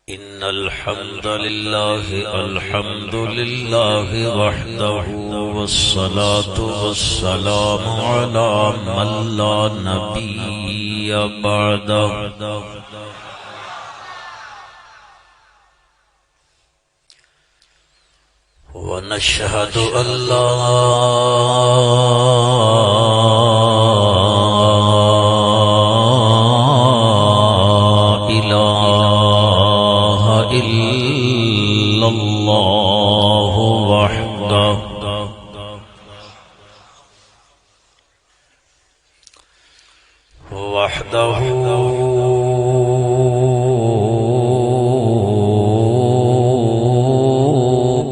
إن الحمد لله وحده والصلاة والسلام على من لا نبي بعده ونشهد أن لا إله إلا الله وحده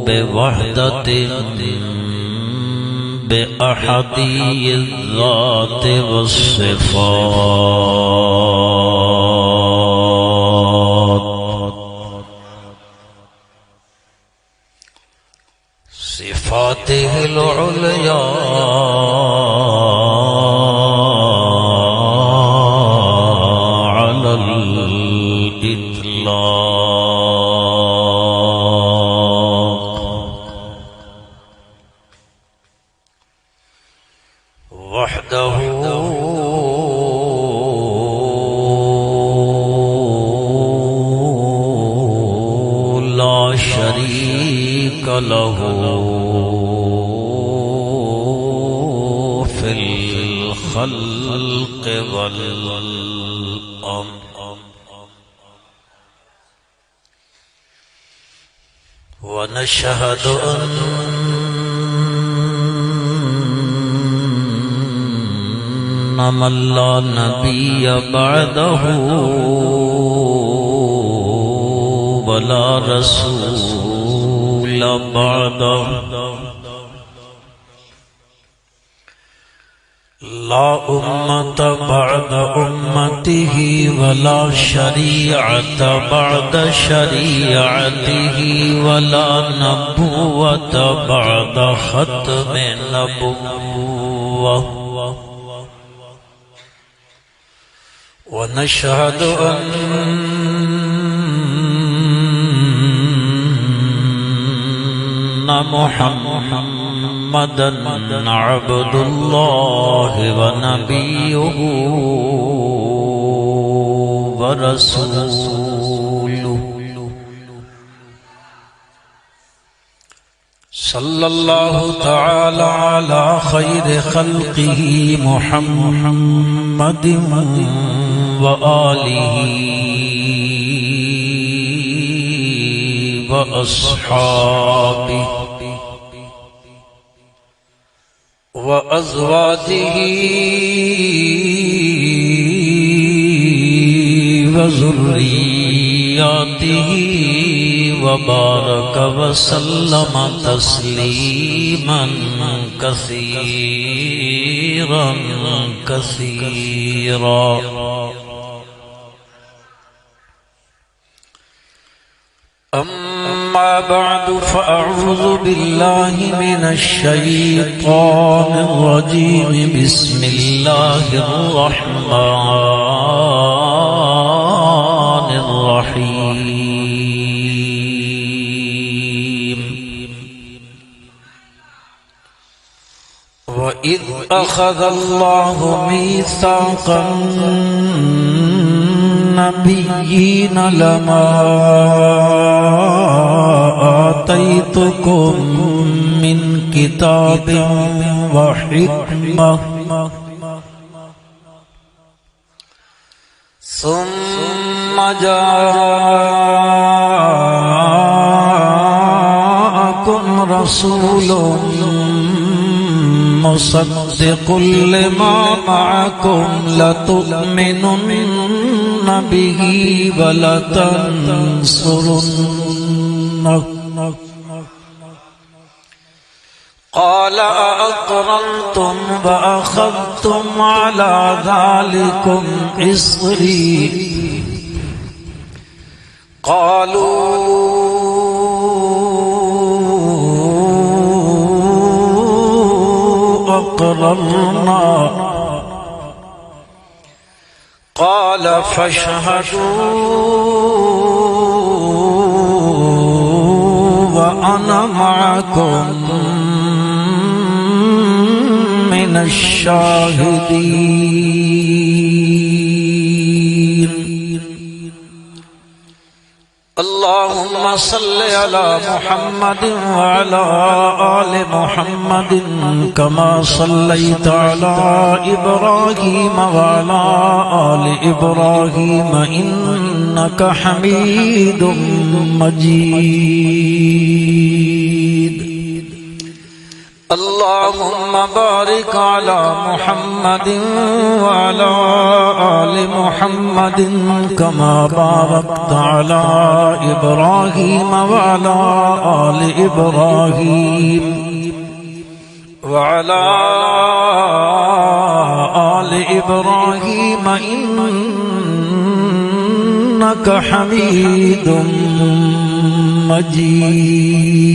بوحدة بأحدي الذات والصفات صفاته العليا على الإطلاق وحده لا شريك له في الخلق والأمر ونشهد أن من لا نبي بعده ولا رسول بعده لا أمة بعد أمته ولا شريعة بعد شريعته ولا نبوة بعد ختم نبوة ونشهد أن محمدًا عبد الله ونبيه ورسوله صلى الله تعالى على خير خلقه محمد وآله وأصحابه وأزواجه وذرياته وبارك وسلم تسليما كثيرا كثيرا أما بعد فأعوذ بالله من الشيطان الرجيم بسم الله الرحمن الرحيم وإذ أخذ الله ميثاق النبيين لما آتيتكم من كتاب وحكمة ثم جاءكم رسول مصدق لما معكم لتؤمنن به ولتنصرنه قال أأقررتم وأخذتم على ذلكم إصري قالوا أقررنا قال فاشهدوا الشاهدين اللهم صل على محمد وعلى آل محمد كما صليت على إبراهيم وعلى آل إبراهيم إنك حميد مجيد اللهم بارك على محمد وعلى آل محمد كما باركت على إبراهيم وعلى آل إبراهيم وعلى آل إبراهيم إنك حميد مجيد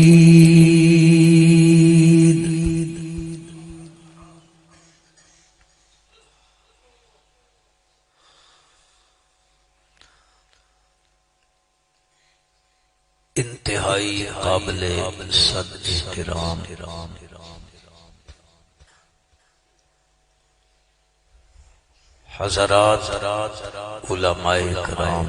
انتہائی قابل صد احترام حضرات علماء کرام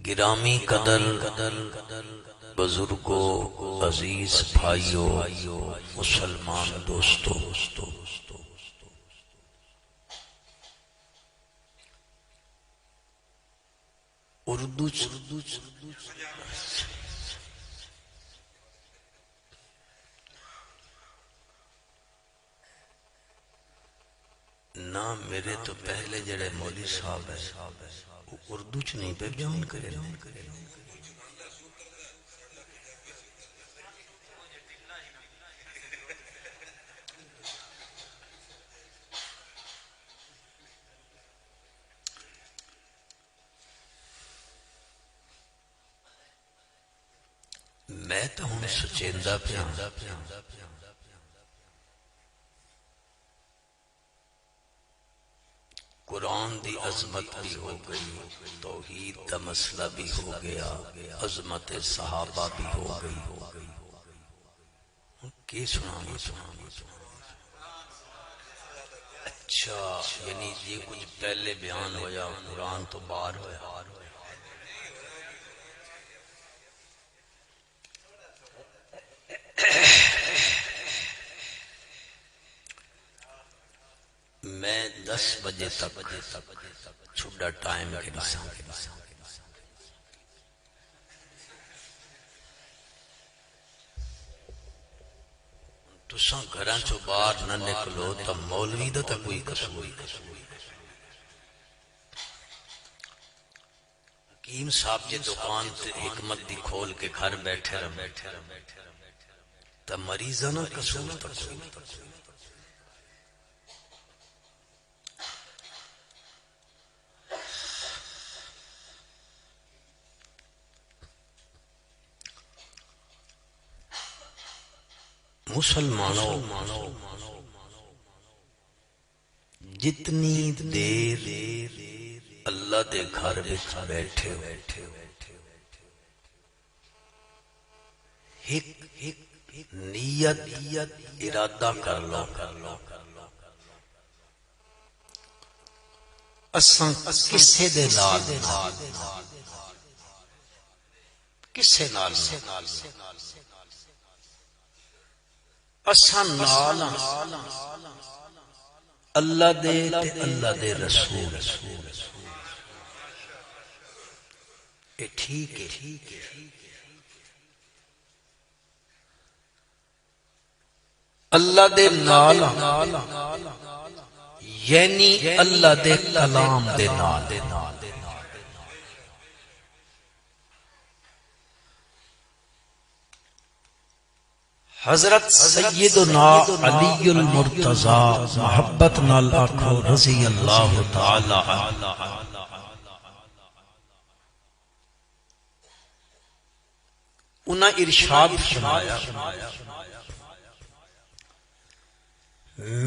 گرامی قدر بزرگوں، عزیز بھائیوں، مسلمان دوستوں، اردو نہ میرے تو پہلے جڑے مولوی صاحب ہے وہ اردو چ نہیں پہ بیان کرے میں تو ہوں سچیندہ پیا قرآن دی عظمت بھی ہو گئی، توحید کا مسئلہ بھی ہو گیا، عظمت صحابہ بھی ہو گئی، کی سنانا اچھا یعنی یہ کچھ پہلے بیان ہویا قرآن تو باہر ہویا۔ میں 10 بجے تک چھوٹا ٹائم کے نساں تساں گھراں چوں باہر نہ نکلو تو مولوی دا تے کوئی قصور حکیم صاحب جے دکان تے حکمت دی کھول کے گھر بیٹھے رہے تو مریضاں نہ قصور تک مسلمانوں جتنی دیر اللہ دے گھر وچ بیٹھے ہو ایک نیت ارادہ کر لو اساں کسے دے نال کسے نال اساں نال اللہ دے تے اللہ دے رسول اے ٹھیک ہے اللہ دے نال یعنی اللہ دے کلام دے نال حضرت سیدنا علی المرتضی محبت نال آکھو رضی اللہ تعالی انہاں ارشاد فرمایا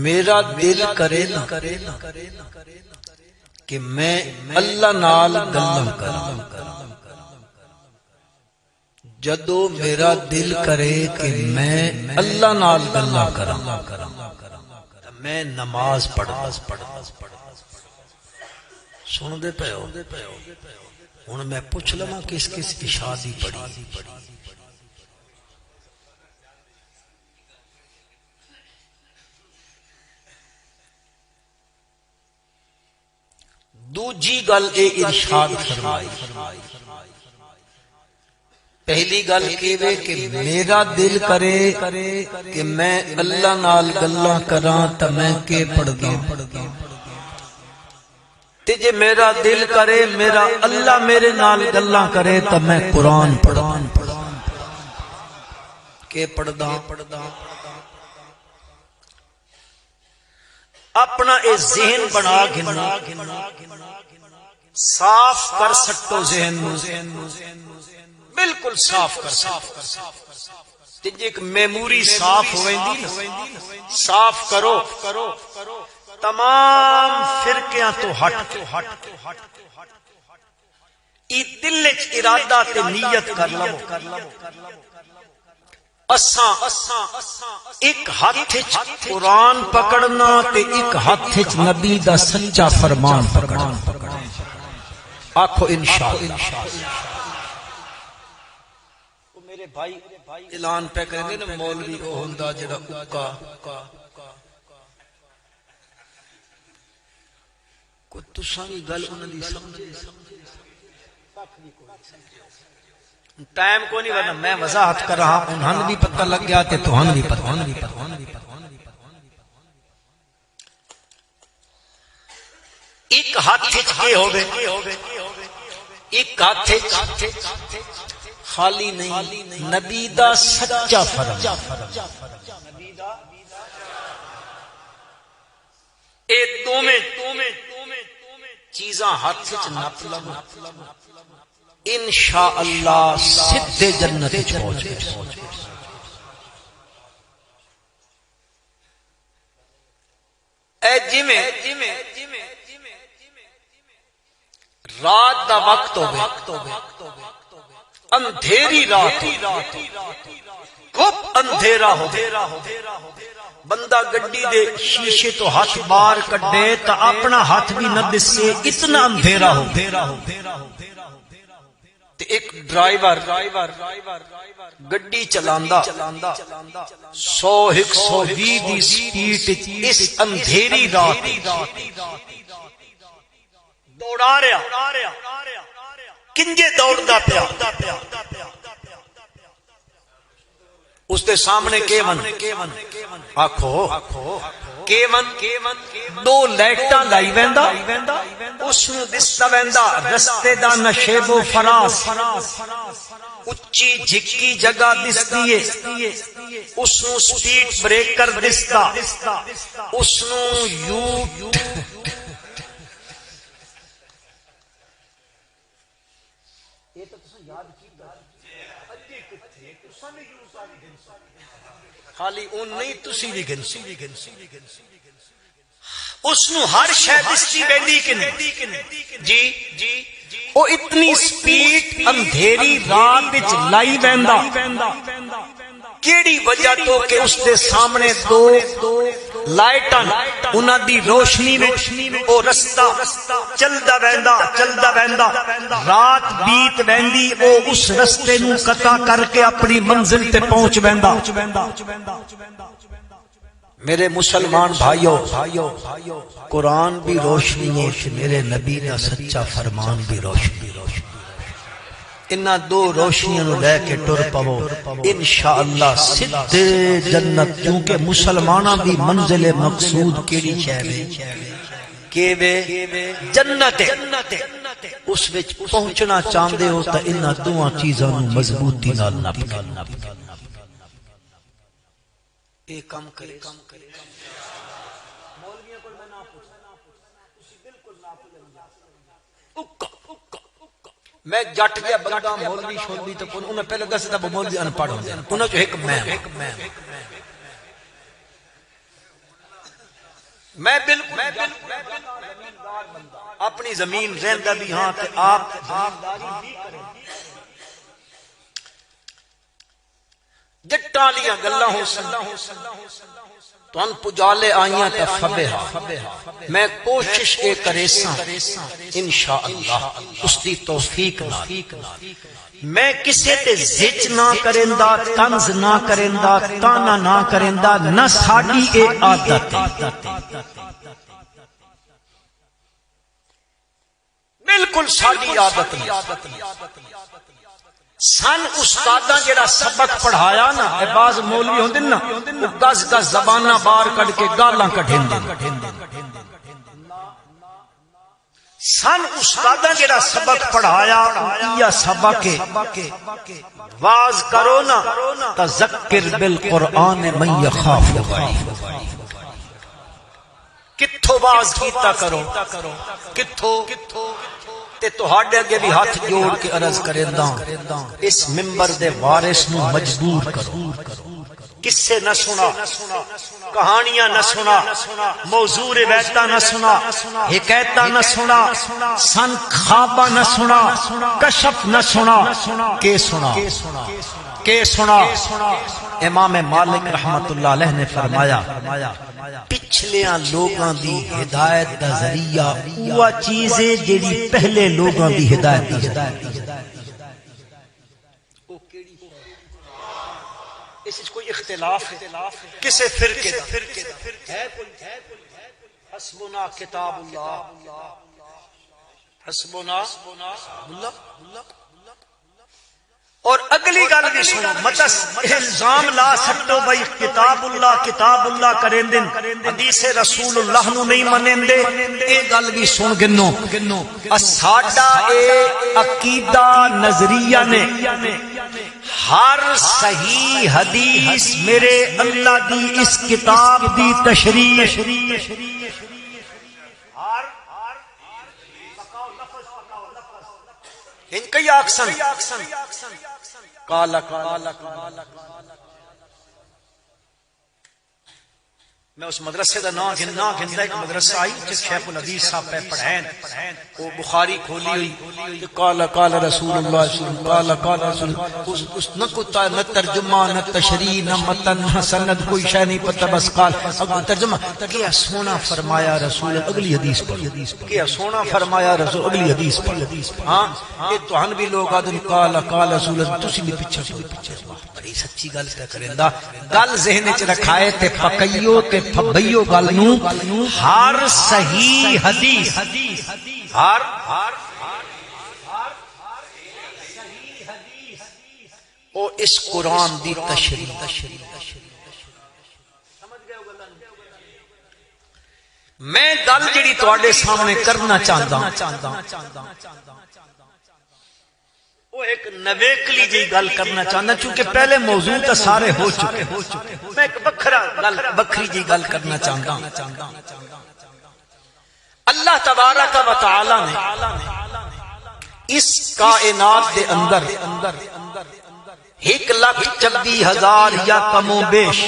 میرا دل کرے نا کہ میں اللہ نال گلاں کراں، جدو میرا دل کرے کہ میں اللہ نال گلاں کراں میں نماز پڑھاں۔ سن دے پے ہو؟ ہن میں پوچھ لواں کس کس کی شادی پڑھی؟ دوجی گل اے ارشاد فرمائی، پہلی گل کیوے کہ میرا دل کرے کہ میں اللہ نال گلاں کراں تے میں کے پڑھداں، تے جے میرا دل کرے میرا اللہ میرے نال گلاں کرے تے میں قرآن پڑھداں۔ کے پڑھداں؟ اپنا اے ذہن بنا گھنا، صاف کر سکتو ذہن بالکل صاف کر سکتو، ایک میموری صاف ہوئندی، صاف کرو تمام فرقیاں تو ہٹ ای دل وچ ارادہ تے نیت کر لو، اساں ایک ہاتھ وچ قرآن پکڑنا تے ایک ہاتھ وچ نبی دا سچا فرمان پکڑنا۔ آکھو انشاءاللہ۔ میرے بھائی اعلان پہ کریں نا مولوی او ہوندا جڑا اکا کو تساں دی گل انہاں دی سمجھ ٹائم کو نہیں ورنہ میں وضاحت کر رہا ہوں، انہاں بھی پتہ لگ گیا تے تہاں بھی پتہ۔ ایک ہاتھ وچ کے ہوے، ایک ہاتھ خالی نہیں نبی دا سچا فرمان، اے دوویں چیزاں ہاتھ وچ نپ لو، انشاءاللہ سدھے جنت وچ پہنچ گئے۔ اے جویں رات دا وقت ہوے، اندھیری رات خوب اندھیرا ہو، بندہ گڈی دے شیشے تو ہاتھ باہر کڈے تا اپنا ہاتھ بھی نہ دسے، اتنا اندھیرا ہو۔ تے ایک ڈرائیور گڈی چلاندا 100-120 دی سپیڈ اس اندھیری رات دوڑا رہا، کنجے دوڑدا پیا، اس دے سامنے کیون آکھو کیون دو لائٹاں لائی ویندا، اس نو دسدا ویندا رستے دا نشیب و فراز، اچھی جھکی جگہ دسدی ہے، اس نو سپیڈ بریکر دسدا، اس نو یو خالی اون نہیں تسی بھی گنسی، اس نو ہر شے دستی ویندی کہ نہیں جی او اتنی سپیڈ اندھیری رات وچ لائی ویندا، کیڑی وجہ تو کہ اس دے سامنے دو لائٹاں انہاں دی روشنی وچ او رستہ چلدا ویندا، رات بیت ویندی، او اس رستے نو قطع کر کے اپنی منزل تے پہنچ ویندا۔ میرے مسلمان بھائیو، قرآن بھی روشنی ہے، میرے نبی کا سچا فرمان بھی روشنی۔ انہاں دو روشنیاں نو لے کے ٹر پو انشاءاللہ سدھے جنت، کیونکہ مسلماناں دی منزل مقصود کیڑی ہے کہ جنت، اس وچ پہنچنا چاہندے ہو تے انہاں دوواں چیزاں نو مضبوطی نال نپ کے اے کم کرے۔ مولویاں کول میں نہ پوچھنا، تسی بالکل نہ پوچھنا، میں جٹ گیا بندہ مولوی شولوی تے کون انہاں پہلے دسدا مولوی ان پڑھ ہوندے انہاں چ ایک میں میں بالکل اپنی زمین رہندا بھی ہاں تے آپ زمینداری بھی کریں جٹاں لیاں گلاں ہو سن تن پجالے آئیاں تے فبہا میں کوشش اے کرے ساں انشاءاللہ اس دی توفیق نال میں کسے تے زچ نہ کریندا طنز نہ کریندا تانا نہ کریندا نہ ساڈی اے عادت بالکل ساڈی عادت نہیں سن استاداں جڑا سبق پڑھایا نا اے باز مولوی ہوندے نا گز گز زباناں باہر کڈ کے گالاں کڈھیندے سن استاداں جڑا سبق پڑھایا یا سبق واز کرو نا تذکر بالقرآن من یخاف وعید کتھوں واز کیتا کرو کتھوں تے تہاڈے اگے بھی ہاتھ جوڑ کے عرض کریندا اس منبر دے وارث نو مجبور کرو قصے نہ سنا کہانیاں نہ سنا موضوع روایتاں نہ سنا حکایتاں نہ سنا سن خواباں نہ سنا کشف نہ سنا کہ سنا امام مالک رحمت اللہ علیہ نے فرمایا پچھلیاں لوگاں دی ہدایت دا ذریعہ وہ چیز ہے جیڑی پہلے لوگاں دی ہدایت دی اس کوئی اختلاف ہے کسے فرقے دا ہے کوئی حسبنا کتاب اللہ حسبنا اللہ اور اگلی گل بھی سنو متس الزام لا سکتو بھائی کتاب اللہ کریں دن حدیث رسول اللہ نو نہیں منیں دے اے گل بھی سن گنو ساڈا اے عقیدہ نظریہ نے ہر صحیح حدیث میرے اللہ دی اس کتاب دی تشریح ان کئی آکسن کالا میں اس مدرسے دا نام گندا ایک مدرسہ آئی جس شیخ الحدیث صاحب پہ پڑھائیں وہ بخاری کھولی ہوئی قال رسول اللہ قال رسول اس نہ کوتا نہ ترجمہ نہ تشریح نہ متن نہ سند کوئی شے نہیں پتہ بس قال ترجمہ کیا سونا فرمایا رسول اگلی حدیث پڑھ کیا سونا فرمایا رسول اگلی حدیث پڑھ ہاں یہ توہن بھی لوگ آدن قال رسول تسی بھی پیچھے بڑی سچی گل پہ کریندا گل ذہن وچ رکھائے تے پکئیو تے پھبئیو گل نو ہر صحیح حدیث ہر او اس قرآن دی تشریح میں گل جڑی تواڈے سامنے کرنا چاہندا وہ ایک نویکلی جی گل کرنا چاہنا چونکہ پہلے موضوع تو سارے ہو چکے میں ایک بکھری جی گل کرنا چاہتا ہوں اللہ تبارک و تعالی نے اس کائنات دے اندر 1,24,000 یا کم و بیش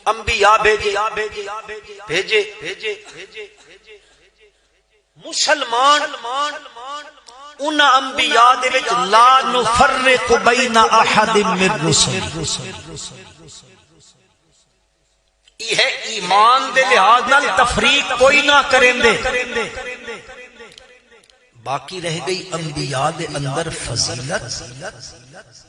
انبیاء بھیجے مسلمان ان انبیاء دے وچ لا نفرق بین احد من رسل یہ ہے ایمان دے لحاظ نال تفریق کوئی نہ کریں دے باقی رہ گئی انبیاء دے اندر فضیلت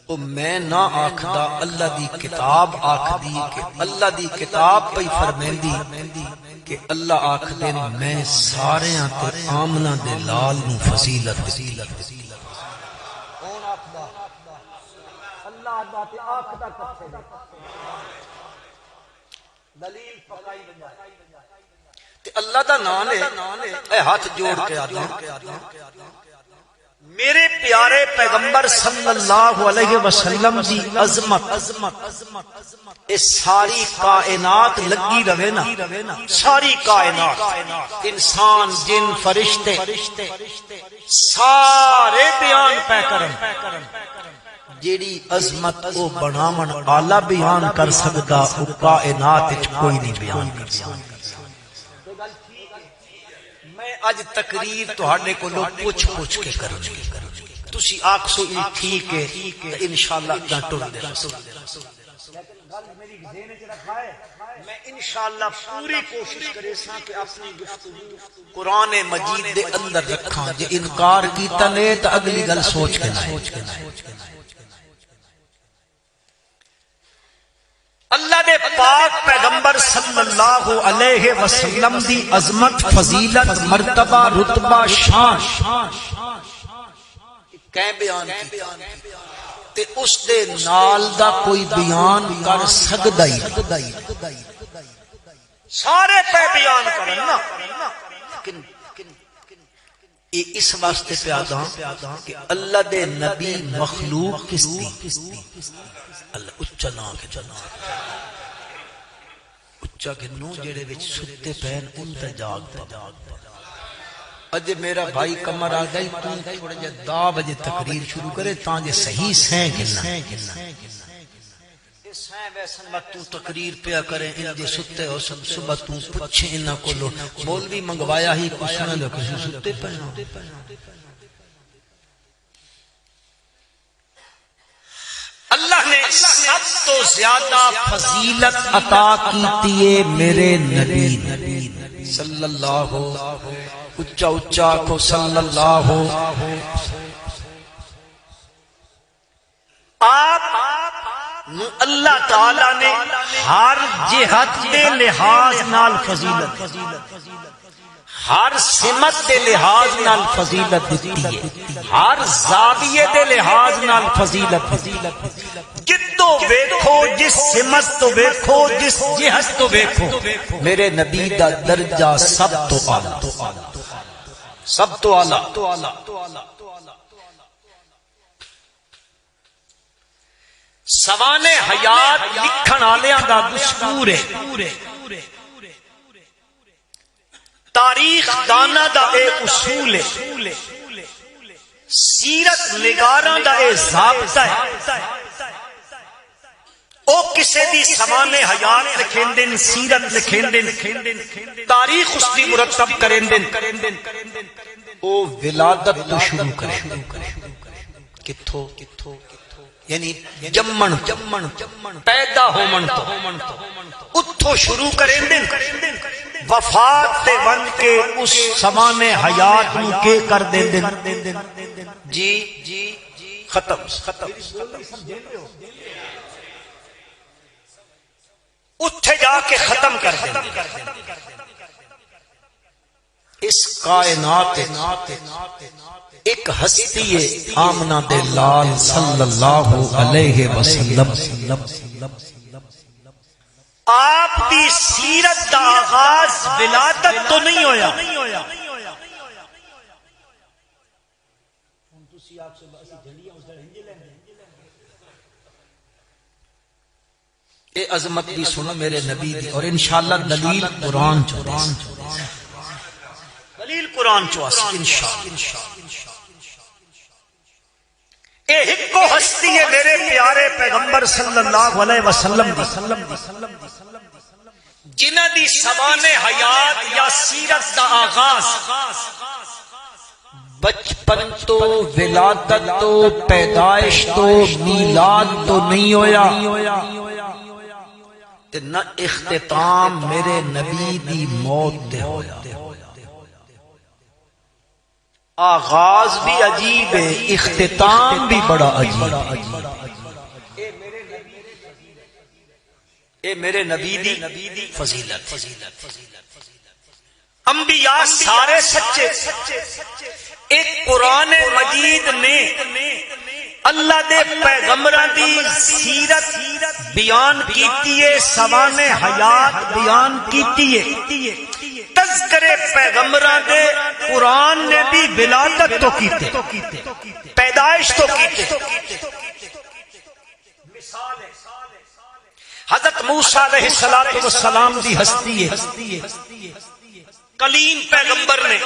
او میں نہ آکھدا اللہ دی کتاب آکھدی کہ اللہ دی کتاب پئی فرمیندی کہ اللہ آکھدے میں سارے تے آمنہ دے لال نو فضیلت کون آکھدا اللہ دا تے آکھدا کتے دلیل پکائی بنجائے تے اللہ دا نام ہے اے ہاتھ جوڑ کے آدھا میرے پیارے پیغمبر صلی اللہ علیہ وسلم دی عظمت اس ساری کائنات لگی رہے نا ساری کائنات انسان جن فرشتے سارے بیان پہ کریں جیڑی عظمت کو بنامن آلہ بیان کر سکتا وہ کائنات کوئی نہیں بیان کر سکتا میں اج تقریر تہاڈے کولوں پوچھ پوچھ کے کروں گی، تسی آکھو ٹھیک ہے انشاءاللہ اگاں ٹر دے لیکن گل میری ذہن وچ رکھا ہے میں انشاءاللہ پوری کوشش کرے ساں کہ اپنی گفتگو قرآن مجید دے اندر رکھاں، جے انکار کیتا لے تے اگلی گل سوچ کے لائے۔ اللہ دے پاک پیغمبر صلی اللہ علیہ وسلم دی عظمت، فضیلت، مرتبہ، رتبہ، شان کہیں بیان کی تے اس دے نال دا کوئی بیان کر سکدا ہی سارے پہ بیان کرن نا، لیکن یہ اس واسطے پیادا کہ اللہ دے نبی مخلوق کس دی اللہ اچا نام کے اچا کے نو جڑے وچ ستے پین ان تے جاگ پا۔ اج میرا بھائی کمر آ گئی تو تھوڑا جا 10 بجے تقریر شروع کرے تاں جے صحیح سیں گنا اے سیں ویسن وقت تو تقریر پیا کرے ان دے ستے ہو سب صبح تو پوچھے انہاں کولو مولوی منگوایا ہی کچھ نہ لو کسی ستے پے۔ اللہ نے سب تو زیادہ فضیلت عطا کیتی ہے میرے نبی صلی اللہ اچا اچا کو صلی اللہ آپ اللہ تعالی نے ہر جہت دے لحاظ نال فضیلت، ہر سمت دے لحاظ نال فضیلت دیتی ہے، ہر زاویے دے لحاظ نال فضیلت، جتو ویکھو جس سمت تو ویکھو جس جہت تو ویکھو میرے نبی دا درجہ سب تو اعلی، سب تو اعلی۔ سوانے حیات لکھن والیاں دا دستور ہے، تاریخ دانا دا اے اصول ہے، سیرت نگاراں دا اے ضابطہ ہے۔ او کسے دی سوانے حیات لکھین دن، سیرت لکھین دن، تاریخ اس دی مرتب کرین دن، او ولادت تو شروع کریں کتھو یعنی جمن پیدا ہومن تو اتھو شروع کریں دن، وفات تے ون کے اس سوانے حیات نو کے کر دیں دن جی ختم اتھے جا کے ختم کر دیں۔ اس کائنات ایک ہستی ہے آمنہ دے لال صلی اللہ علیہ وسلم، آپ دی سیرت دا آغاز ولادت تو نہیں ہویا، اے عظمت بھی سنو میرے نبی دی، اور انشاءاللہ دلیل قرآن چوہاس، دلیل قرآن چوہاس انشاءاللہ۔ اے ہکو ہستی ہے میرے پیارے پیغمبر صلی اللہ علیہ وسلم جنہ دی سوانے حیات یا سیرت دا آغاز بچپن تو ولادت تو پیدائش تو میلاد تو نہیں ہویا، نہ اختتام میرے نبی دی موت دے ہویا۔ آغاز بھی عجیب ہے، اختتام بھی بڑا عجیب ہے۔ اے میرے نبی دی فضیلت، انبیاء سارے سچے، ایک قرآن مجید نے اللہ دے پیغمبراں دی سیرت بیان کیتی ہے، سوانے حیات بیان کیتی ہے، تذکرے پیغمبراں دے قرآن نے بھی ولادت تو کیتے، پیدائش تو کیتے۔ حضرت موسیٰ علیہ السلام دی ہستی ہے، کلیم پیغمبر نے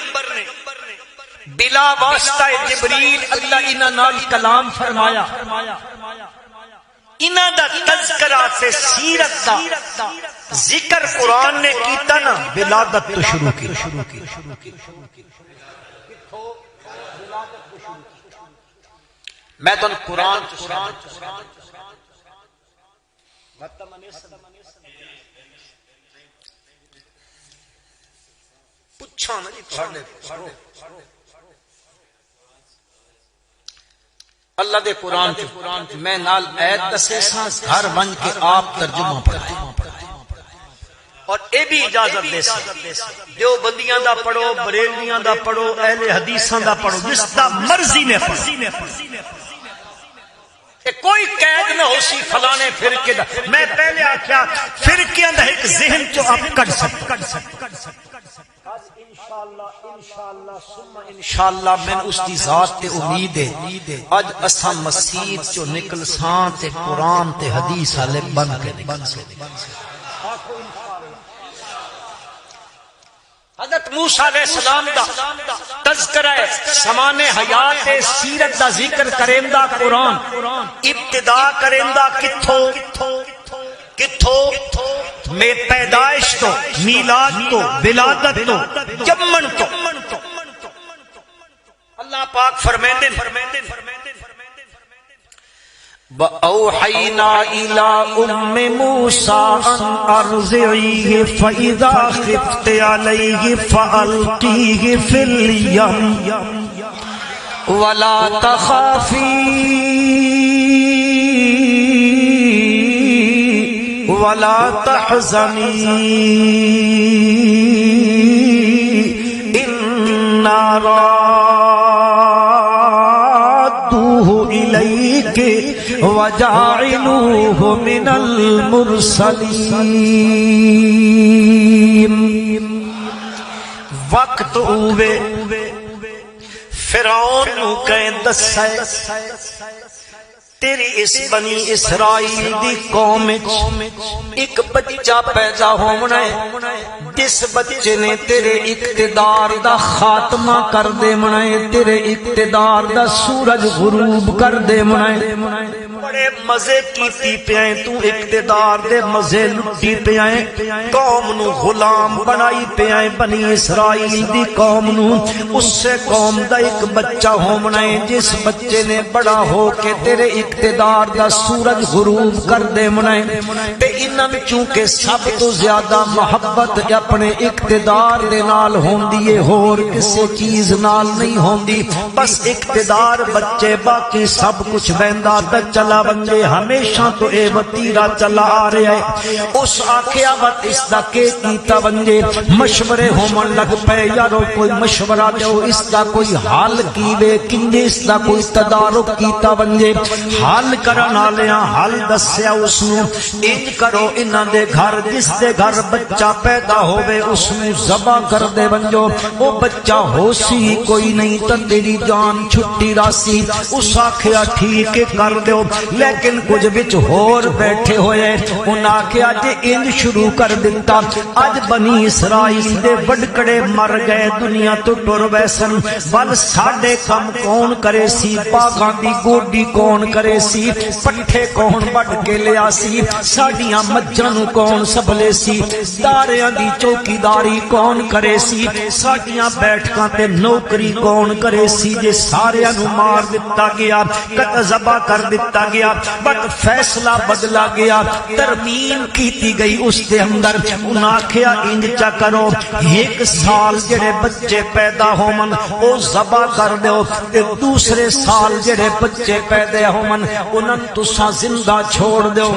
بلا واسطہ جبریل اللہ انہاں نال کلام فرمایا، انہاں دا تذکرہ تے سیرت دا ذکر قرآن نے کیتا نا ولادت تو شروع کی. میں تو قرآن پوچھا نا جی اللہ دے قرآن میں نال ایت دسے ساں گھر ون کے آپ ترجمہ پڑھائے اور اے بھی اجازت دے ساں جو بندیاں دا پڑھو بریلویاں دا پڑھو اہل حدیثاں دا پڑھو جس دا مرضی نے پڑھو کوئی قید نہ ہو سی فلانے فرقے دا. میں پہلے آکھیا فرقیاں دا ایک ذہن تو آپ کٹ سکتے انشاءاللہ میں اس دی ذات تے امید ہے اج اساں مسیح چو نکل ساں تے قرآن تے حدیث والے بن کے نکل سکتے. حضرت موسیٰ علیہ السلام دا تذکرہ سمان حیات سیرت دا ذکر کریندا قرآن ابتدا کریندا کتھوں میں پیدائش تو میلاد تو ولادت تو جمن تو اللہ پاک فرمیندے وَأَوْحَيْنَا إِلَىٰ أُمِّ مُوسَىٰ أَنْ أَرْضِعِيهِ فَإِذَا خِفْتِ عَلَيْهِ فَأَلْقِيهِ فِي الْيَمِّ وَلَا تَخَافِي وَلَا تَحْزَنِي إِنَّا رَادُّوهُ إِلَيْكِ وَجَاعِلُوهُ مِنَ الْمُرْسَلِينَ. وقت ہوئے فرعون نو کہیں دسے تیری اس بنی اسرائیل دی قوم ایک بچہ پیدا ہونا ہے جس بچے نے تیرے اقتدار دا خاتمہ کر دے منائے تیرے اقتدار دا سورج غروب کر دے منائے. بڑے مزے کیتی پیائیں تو اقتدار دے مزے لٹی پیائیں قوم نو غلام بنائی پیائیں بنی اسرائیل دی قوم نو. اس سے قوم دا ایک بچہ ہونا ہے جس بچے نے بڑا ہو کے تیرے اقتدار دا سورج غروب کر دے منائے تے انہاں چونکہ سب تو زیادہ محبت اپنے اقتدار دے نال ہوندی ہے اور کسی چیز نال نہیں ہوندی. بس اقتدار بچے باقی سب کچھ ویندا تے چلا بنجے ہمیشہ تو اے وتیرا چلا آ رہا ہے. اس آکھیا وت اس دا کے کیتا بنجے مشورے ہومن لگ پے یارو کوئی مشورہ دیو اس دا کوئی حل کیوے کنجے اس دا کوئی تدارک کیتا بنجے حل کرن والیاں حل دسیا اس نو انج کرو انہاں دے گھر جس دے گھر بچہ پیدا ہوئے اس میں ذبح کر دے بنجو وہ بچہ ہو سی کوئی نہیں تو تیری جان چھٹی راسی. اس آکھیا ٹھیک کر دیو لیکن کچھ بچ ہور بیٹھے ہوئے انہاں آکھیا جے انج شروع کر دیتا اج بنی اسرائیل دے وڈکڑے مر گئے دنیا تو ٹر ویسن بل ساڈے کم کون کرے سی باغاں دی گوڈی کون کرے سی پٹھے کون بڑھ کے لیا سی ساڈیاں مجھاں نو کون سبلے سی داریاں دی چوکیداری کون کرے سی ساڈیاں بیٹھکاں تے نوکری کون کرے سی جے ساریاں نو مار دتا گیا قتل ذبح کر دتا گیا بٹ فیصلہ بدلا گیا ترمیم کیتی گئی اس دے اندر. انہاں آکھیا انج چا کرو ایک سال جڑے بچے پیدا ہومن او ذبح کر دیو تے دوسرے سال جڑے بچے پیدا ہومن انہاں تساں زندہ چھوڑ دیو.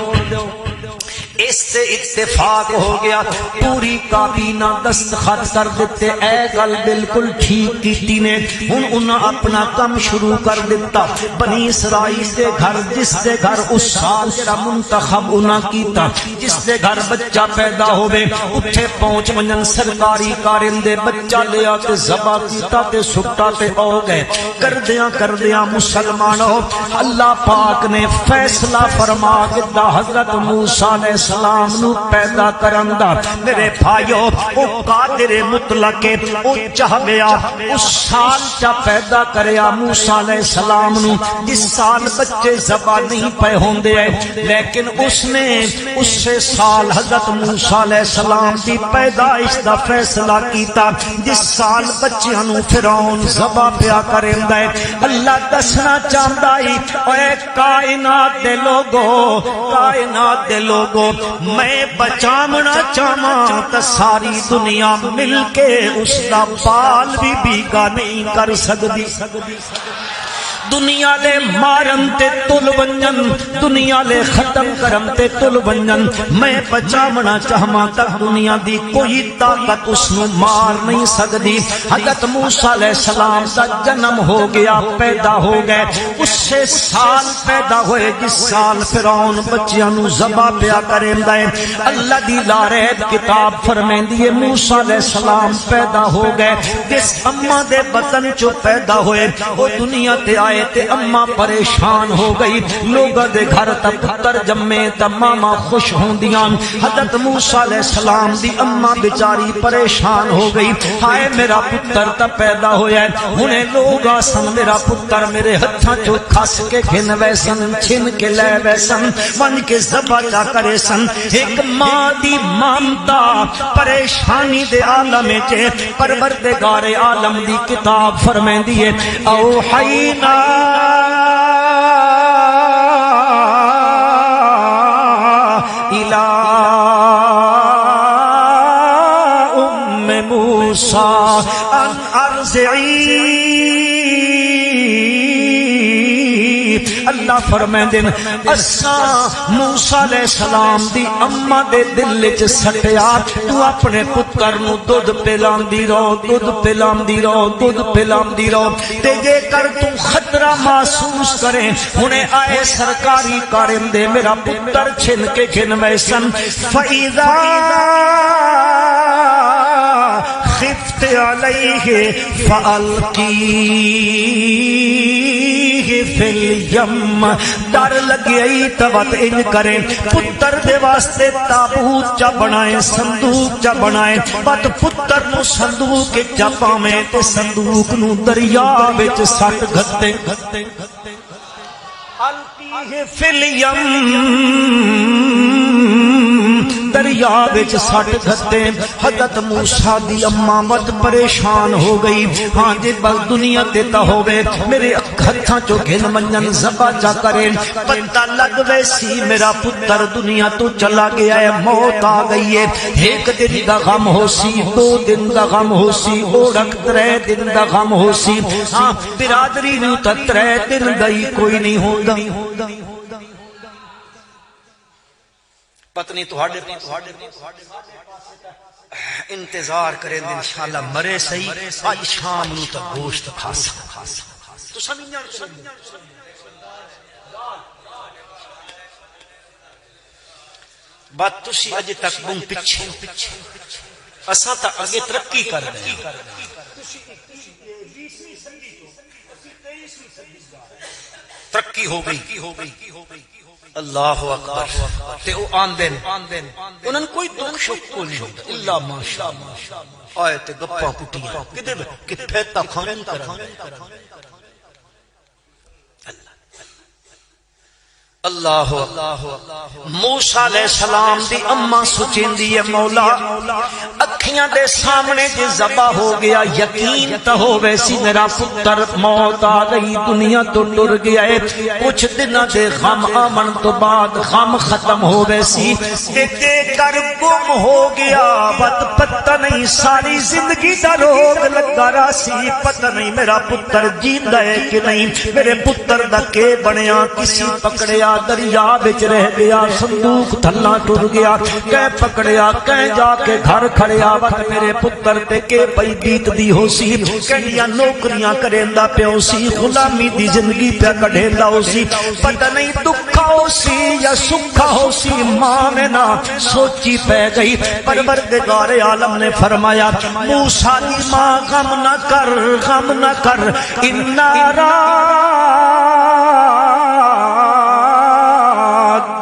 اس سے اتفاق ہو گیا پوری کابینہ دستخط کر دیتے اے گل بالکل ٹھیک کیتی نے. ہن انہاں اپنا کم شروع کر دیتا بنی اسرائیل دے گھر جس دے گھر اس سال جڑا منتخب انہاں کیتا جس دے گھر بچہ پیدا ہوئے اٹھے پہنچ ونجن سرکاری کارندے بچہ لیا تے ذبح کیتا تے سٹا تے او گئے. کردیاں مسلمانوں اللہ پاک نے فیصلہ فرما دیتا حضرت موسیٰ علیہ السلام نو پیدا کرن دا میرے بھائیو او قادر مطلق ہے، او چاہیا اس سال چا پیدا کریا موسیٰ علیہ السلام نو جس سال بچے ذبح نہیں پے ہوندے ہیں، لیکن اس نے اس سے سال حضرت موسیٰ علیہ السلام دی پیدائش دا فیصلہ کیتا جس سال بچیاں نو فرعون ذبح پیا کریندا ہے۔ اللہ دسنا چاہندا ہے اے کائنات دے لوگو، کائنات دے لوگو، میں بچاونا چاہواں تے ساری دنیا مل کے اس دا بال بھی بیگا نہیں کر سکدی۔ دنیا لے مارن تے تل ونجن، دنیا لے ختم کرم تے تل ونجن، میں بچاونا چاہواں تک دنیا دی کوئی طاقت اس نو مار نہیں سکدی۔ حضرت موسیٰ علیہ السلام دا جنم ہو گیا، پیدا ہو گئے، اس سے سال پیدا ہوئے جس سال فرعون بچیاں نو ذبح پیا کریندا ہے۔ اللہ دی لارید کتاب فرمیندی ہے موسیٰ علیہ السلام پیدا ہو گئے، جس اماں دے بطن چو پیدا ہوئے وہ دنیا تے آئے تے اماں پریشان ہو گئی، لوگاں دے گھر تا پتر جمے تا ماما خوش ہوندیاں۔ حضرت موسیٰ علیہ السلام دی اماں بیچاری پریشان ہو گئی، ہائے میرا پتر تا پیدا ہویا ہے، ہنے لوگ آسن میرا پتر میرے ہتھاں چو کھس کے گھن ویسن، چھن کے لے ویسن، ون کے ذبح جا کرے سن۔ ایک ماں دی مامتا پریشانی دے عالم چے پروردگار عالم دی کتاب فرمیندی ہے اوحینا الى ام موسیٰ ان ارضعی۔ اللہ فرمیندن اساں موسیٰ علیہ السلام دی اماں دے دل وچ سٹیا تو اپنے پتر نو دودھ پلاندی رہو، دودھ پلاندی رہو، دودھ پلاندی رہو، تے جے کر تو خطرہ محسوس کریں ہنے آئے سرکاری کارندے میرا پتر چھن کے گھن ویسن فَإِذَا خفت علیہ فَأَلْقِيهِ فِي الْيَمِّ۔ ڈر لگئی توت ان کریں پتر دے واسطے تابوت چا بنائے، صندوق چا بنائے، بات پتر نو صندوق چا پاویں تے صندوق نو دریا وچ سٹ گھتے القیہ فی الیم، دریا وچ سٹ گھتے۔ حضرت موسیٰ دی اماں مت پریشان ہو گئی، ہاں جی بس دنیا تے تا ہوئے میرے ہتھاں چو گھن منجن ذبح جا کریں، پتہ لگ ویسی میرا پتر دنیا تو چلا گیا ہے، موت آ گئی ہے۔ ایک دن دا غم ہو سی، دو دن دا غم ہو سی، اوڑک 3 دن دا غم ہو سی، ہاں برادری نو تا 3 دن گئی کوئی نہیں ہوندا۔ پتنی تہاڈے انتظار کریں دے انشاءاللہ مرے صحیح آج شام نو تا گوشت کھاسا تو سمجھنا بات تسی اج تک بن پیچھے اساں تا اگے ترقی کر رہے ہیں۔ ترقی ہو گئی اللہ اکبر تے او آندن انہاں کوئی دکھ شک کو نہیں ہوتا الا ماشاءاللہ آئے تے گپاں پٹیاں کدے کہ پھیتا کھانے کرا اللہ موسیٰ علیہ السلام دی اماں سچیندی ہے مولا اکھیاں دے سامنے جے ذبح ہو گیا یقین تا ہووے سی میرا پتر موت آ گئی دنیا تو ٹر گیا ہے، کچھ دنوں دے غم آمن تو بعد غم ختم ہووے سی تے کر گم ہو گیا بت پتہ نہیں ساری زندگی دا روگ لگا رہا سی پتہ نہیں میرا پتر جیندا ہے کہ نہیں، میرے پتر دا کے بنیا کسی پکڑیا دریا بچ رہ گیا صندوق تھلا ٹر گیا کہ پکڑیا کہ جا کے گھر کھڑیا وقت میرے پتر تے کے پئی بیت دی ہو سی کہڑیاں نوکریاں کریندا پیو سی غلامی دی زندگی پہ کڈھیندا ہو سی پتہ نہیں دکھا ہو سی یا سکھا ہو سی ماں نے نہ سوچی پہ گئی۔ پروردگار عالم نے فرمایا موسیٰ دی ماں غم نہ کر غم نہ کر انا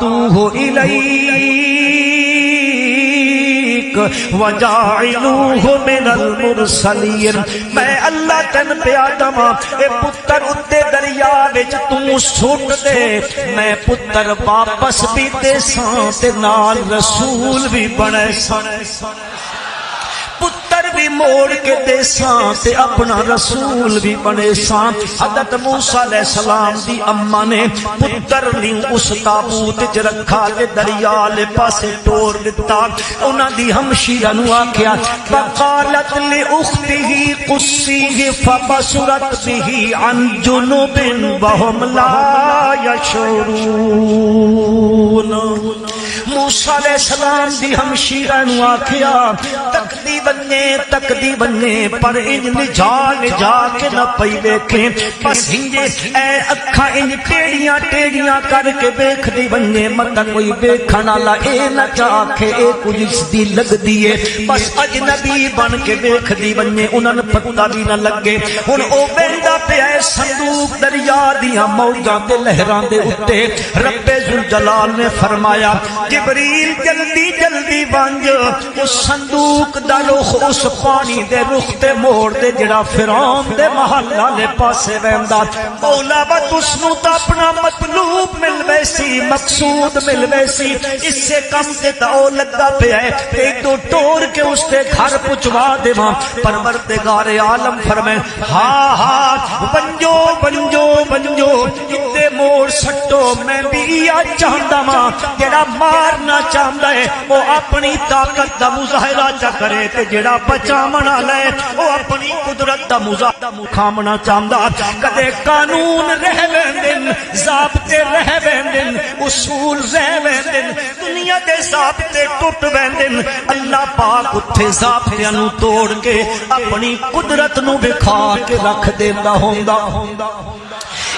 تو الی وجاعلوہ من المرسلین میں اللہ تن پیا دما اے پتر اتے دریا وچ تو سٹ دے میں پتر واپس بھی دے ساں تے نال رسول بھی بنے ساں پتر بھی موڑ کے دے ساں تے اپنا رسول بھی بنے ساں حضرت موسیٰ علیہ السلام دی اماں نے پتر لی اس تابوت وچ رکھا تے دریا لے پاسے ٹور دتا انہاں دی ہمشیرہ نو آکھیا فقالت لأختہ قصیہ فبصرت بہ عن جنوب وہم لا یشعرون موسیٰ علیہ السلام دی ہمشیرہ نو آکھیا تکدی بننے پر انج نجا کے نہ پئی ویکھیں بس انج اے اکھاں انج ٹیڑیاں کر کے ویکھ دی بننے مت کوئی ویکھن والا اے نہ چاکھے اے کچھ اس دی لگ دیے بس اجنبی بن کے ویکھ دی بننے انہاں نوں پتہ بھی نہ لگے ہن او ویندا پیا صندوق دریا دیاں موجاں تے لہراں دے اوتے رب ذوالجلال نے فرمایا جبریل جلدی ونج اس صندوق دا رخ اس پانی دے رخ تے موڑ دے جڑا فرعون دے محل والے پاسے ویندا مولا بت اس نو تا اپنا مطلوب مل ویسی مقصود مل ویسی اس سے کم تے تا او لگا پیا ہے تے تو ٹور کے اس تے گھر پہنچوا دیواں پروردگار عالم فرمائے ہاں بنجو تے موڑ سٹو میں بھی آ چاہندا ماں جڑا مارنا چاہندا ہے وہ اپنی طاقت دا مظاہرہ چا کرے تے جڑا بچاونا لے وہ اپنی قدرت دا مقامنا چاہندا کدے قانون رہ ویندن ضابطے رہ ویندن اصول رہ ویندن دنیا دے ضابطے ٹوٹ ویندن اللہ پاک اوتھے ضابطیاں نو توڑ کے اپنی قدرت نو دکھا کے رکھ دیندا ہوندا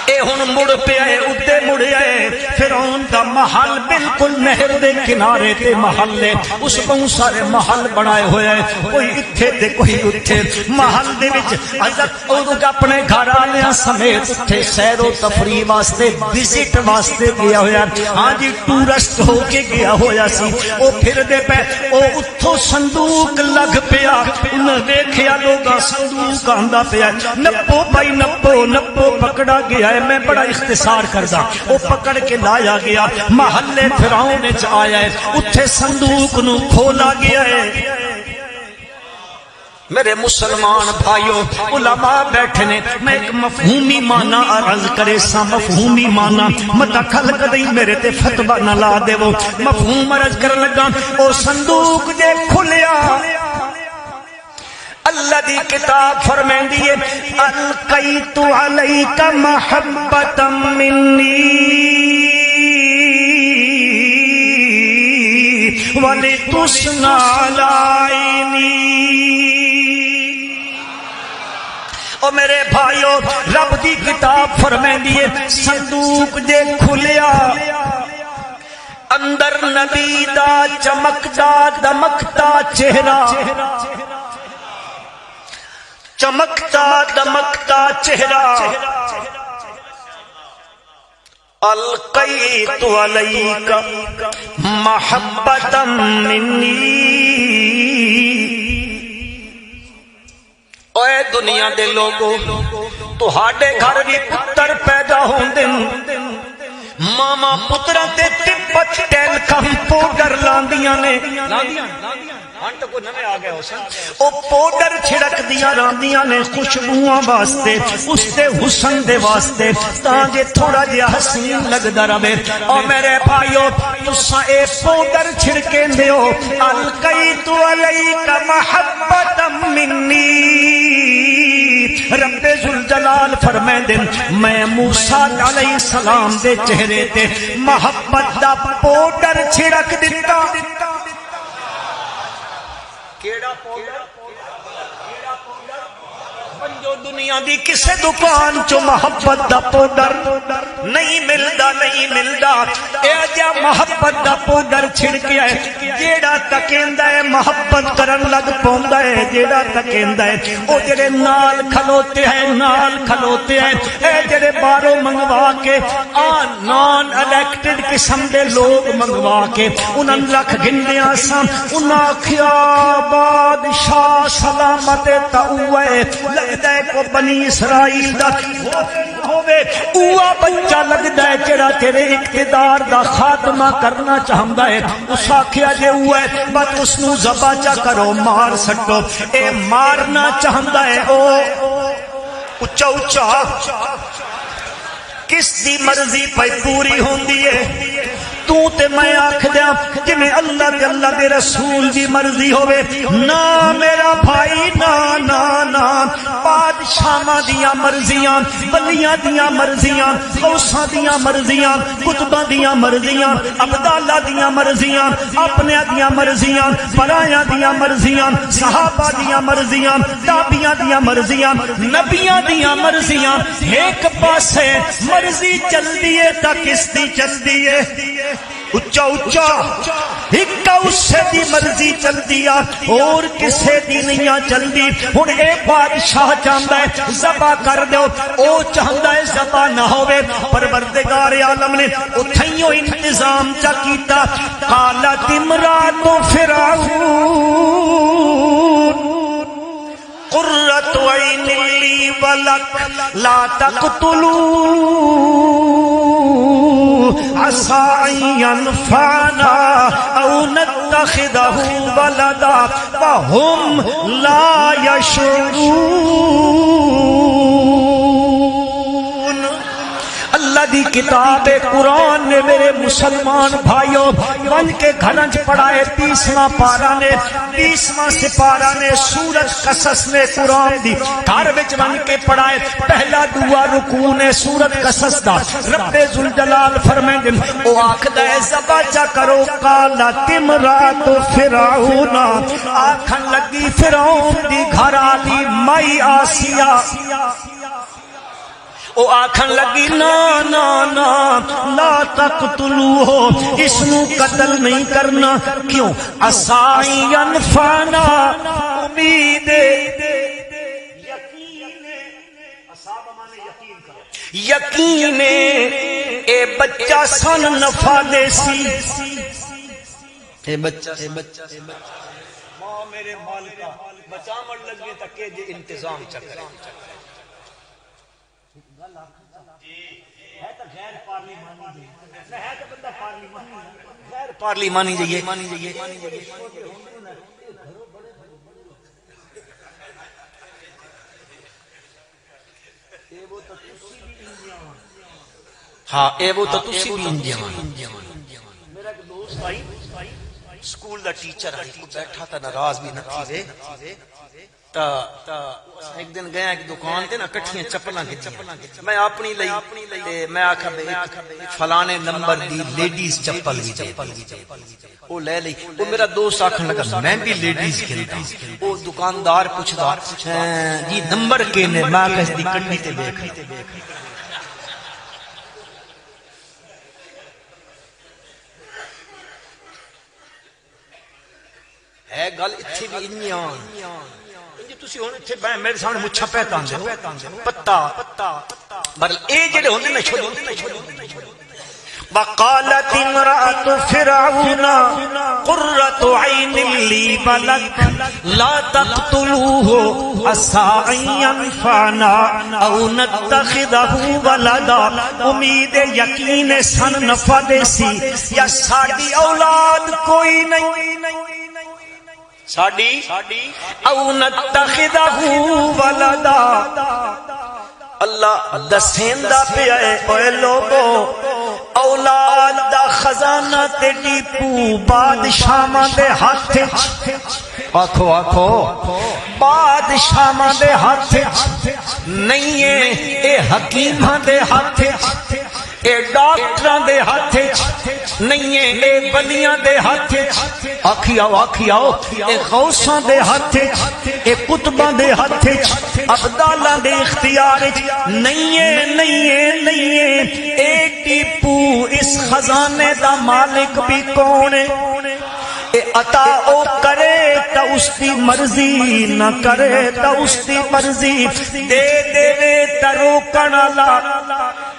اے ہن مڑ پیا اے اُتے مڑ آئے فرعون دا محل بالکل نہر دے کنارے تے محل ہے اس بہت سارے محل بنائے ہوئے ہیں کوئی اتھے تے کوئی اتھے محل دے وچ حضرت اوہ اپنے گھر والےاں سمیت اتھے سیر و تفریح واسطے وزٹ واسطے گیا ہویا ہاں جی ٹورسٹ ہو کے گیا ہویا سی او پھر دے پے او اتھوں صندوق لگ پیا انہاں ویکھیا لوگاں صندوق آندا پیا نپو بھائی نپو پکڑا گیا ہے میں بڑا اختصار کردا او پکڑ کے لایا گیا محلے فرعون وچ آیا ہے اتھے صندوق نو کھولا گیا ہے میرے مسلمان بھائیو علماء بیٹھے نے میں ایک مفہومی معنی عرض کرے سا مفہومی معنی متا کھل کدی میرے تے فتوی نہ لا دے وہ مفہوم عرض کرن لگا او صندوق جے کھلیا اللہ دی کتاب فرمائندی ہے القیت علیک محبتا منی ولتصنع علی عینی او میرے بھائیو رب دی کتاب فرمائندی ہے صندوق دے کھلیا اندر نبی دا چمکدا دمکتا چہرہ چمکتا دمکتا چہرہ القیت علیک محبتا منی اے دنیا دے لوگو تہاڈے گھر بھی پتر پیدا ہوندے ماما پتراں تے ٹپٹ ٹیل کم پاؤڈر لاندیاں نے ہن تو کوئی نویں آ گیا ہو سن او پاؤڈر چھڑک دیاں راندیاں نے خوشبوواں واسطے اس دے حسن دے واسطے تاں جے تھوڑا جہا حسین لگدا رہے او میرے بھائیو تساں اے پاؤڈر چھڑکیندے ہو القیت علیک محبتا منی رب ذوالجلال فرمائندے میں موسیٰ علیہ السلام دے چہرے تے محبت دا پاؤڈر چھڑک دتا کیڑا پاؤڈر جو دنیا دی کسے دکان چو محبت دا پودر نہیں ملدا اے جا محبت دا پودر چھڑکیا ہے جیڑا تکیندا ہے محبت کرن لگ پوندا ہے جیڑا تکیندا ہے او جڑے نال کھلوتے ہیں اے جڑے باروں منگوا کے نان الیکٹڈ قسم دے لوگ منگوا کے انہاں لکھ گھنڈیاں سان انہاں آکھیا بادشاہ سلامت تا اوے لگدا ہے کو بنی اسرائیل دا ہوے اوہ بچہ لگدا ہے جڑا تیرے اقتدار دا خاتمہ کرنا چاہندا ہے اس آکھیا جے اوہ بس اس نو ذبح چا کرو مار سٹو اے مارنا چاہندا ہے او اچا کس دی مرضی پہ پوری ہوندی ہے تو تے میں آکھ دیا کہ میں اللہ دے رسول دی مرضی ہوئے نا میرا بھائی نا بادشاہاں دیاں مرضیاں ولیاں دیاں مرضیاں غوثاں دیاں مرضیاں قطباں دیاں مرضیاں ابدالہ دیاں مرضیاں اپنے دیاں مرضیاں پرایاں دیاں مرضیاں صحابہ دیاں مرضیاں تابعیاں دیاں مرضیاں نبیاں دیاں مرضیاں ایک پاسے مرضی چل دیئے تا کس دی چل دیئے اچا ایک اسے دی مرضی چل دیا اور کسے دی نہیں چل دی ہن اے بادشاہ چاہندا ہے ذبح کر دیو او چاہندا ہے ذبح نہ ہوے پروردگار عالم نے اتھیوں انتظام چا کیتا قالت امرات فرعون قرۃ عین لی ولک لا تقتلوا عسى أن ينفعنا أو نتخذه ولدا وهم لا يشعرون اللہ دی کتاب قرآن نے میرے مسلمان بھائیوں بن کے گھرنج پڑھائے 30واں پارا نے 20واں سپارہ نے سورۃ قصص نے قرآن دی گھر وچ بن کے پڑھائے پہلا دعا رکوع نے سورۃ قصص دا رب ذوالجلال فرمائیں او آکھدا ہے ذبح چا کرو قالت امرات فرعون آکھن لگی فرعون دی گھر والی مائی آسیہ او آکھن لگی نا لا تقتلوہ اس نو قتل نہیں کرنا کیوں عسى ينفعنا امید یقین اے بچہ سن نفع دے سی اے بچہ ماں میرے مالکہ بچہ مر لگے تک جے انتظام چکر پارلیمانی جائیے ہاں اے وہ تو تسی بھی انجیاں میرا ایک دوست آئی سکول دا ٹیچر آئی بیٹھا تا ناراض بھی نہ تھی وے تا ایک دن گیا ایک دکان تے نا کٹھیاں چپلاں میں اپنی لئی تے میں آکھا بے فلانے نمبر دی لیڈیز چپل بھی دے او لے لئی او میرا دوست آکھن لگا میں بھی لیڈیز کھلتا او دکاندار پوچھدا جی نمبر کینے میں کس دی کٹی تے دیکھ ہے گل اتھے بھی انیاں تسی ہن ایتھے بیٹھ میرے سامنے مچھا پہچان دے پتا بل اے جڑے ہوندے نے چھوڑ وقالت امرأة فرعون قرة عين لي ولك لا تقتلوه عسى أن ينفعنا أو نتخذه ولدا امید یقین سن نفع دے سی یا ساڈی اولاد کوئی نہیں ساڈی او نتخذہ ولدا اللہ دسیندا پیا اے اوے لوگو اولاد دا خزانہ تے ڈیپو بادشاہاں دے ہاتھ وچ آکھو بادشاہاں دے ہاتھ وچ نہیں اے اے حکیماں دے ہاتھ وچ اے ڈاکٹراں دے ہاتھ وچ نہیں ہے اے ولیاں دے ہاتھ آکھی آؤ اے غوثاں دے ہاتھ اے قطباں دے ہاتھ ابدالاں دے اختیار نہیں ہے اے ٹیپو اس خزانے دا مالک بھی کون ہے اے عطا او کرے تا اس دی مرضی نہ کرے تا اس دی مرضی دے دے تا روکن والا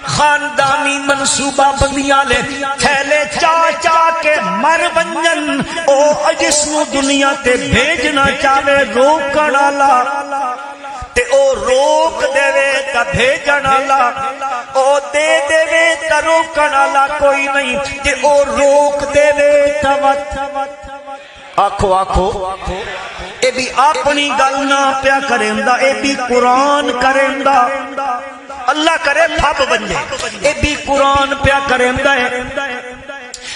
خاندانی منصوبہ بندیاں لے تھیلے چا کے مر ونجن او جس نو دنیا تے بھیجنا چاہے روکن والا تے او روک دے تا بھیجن والا او دے دے تا روکن والا کوئی نہیں تے او روک دے تا آکھو اے بھی اپنی گل نہ پیا کریندا اے بھی قرآن کریندا اللہ کرے پھب بنجے اے بھی قرآن پیا کریندا ہے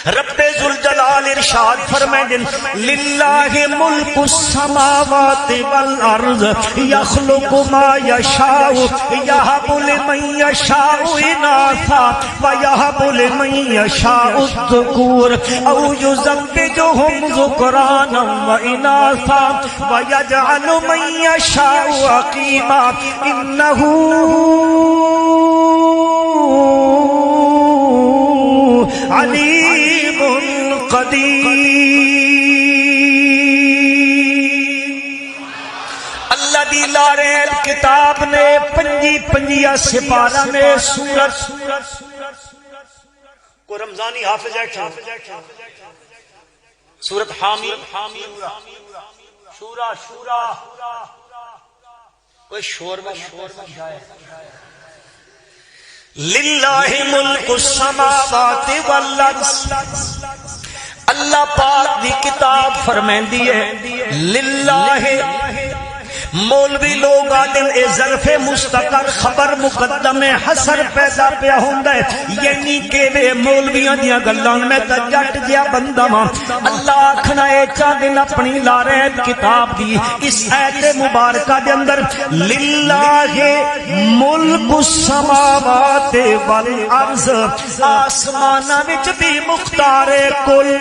رب ذوالجلال ارشاد فرمائیں للہ ملک السماوات والارض یخلق ما یشاء یہب لمن یشاء اناثا ویہب لمن یشاء الذکور او یزوجہم ذکرانا واناثا ویجعل من یشاء عقیما انہ علیم قدیر اللہ دی لارے کتاب نے پنجیا سپارہ میں سورت کو رمضانی حافظ ہے سورت حامی شورا کوئی شور میں جائے للہ ملک السماوات والارض اللہ پاک دی کتاب فرمائندی ہے للہ مولوی لوگ آدم اے ظرف مستقر خبر مقدم حسر پیدا پیا ہوندا ہے یعنی کہ وے مولویاں دیاں گلاں میں تے جٹ جیا بندہ ماں اللہ آکھنا اے چاندن اپنی لارے کتاب دی اس ایت مبارکہ دے اندر للہ ملک السماوات والارض آسماناں وچ بھی مختار کل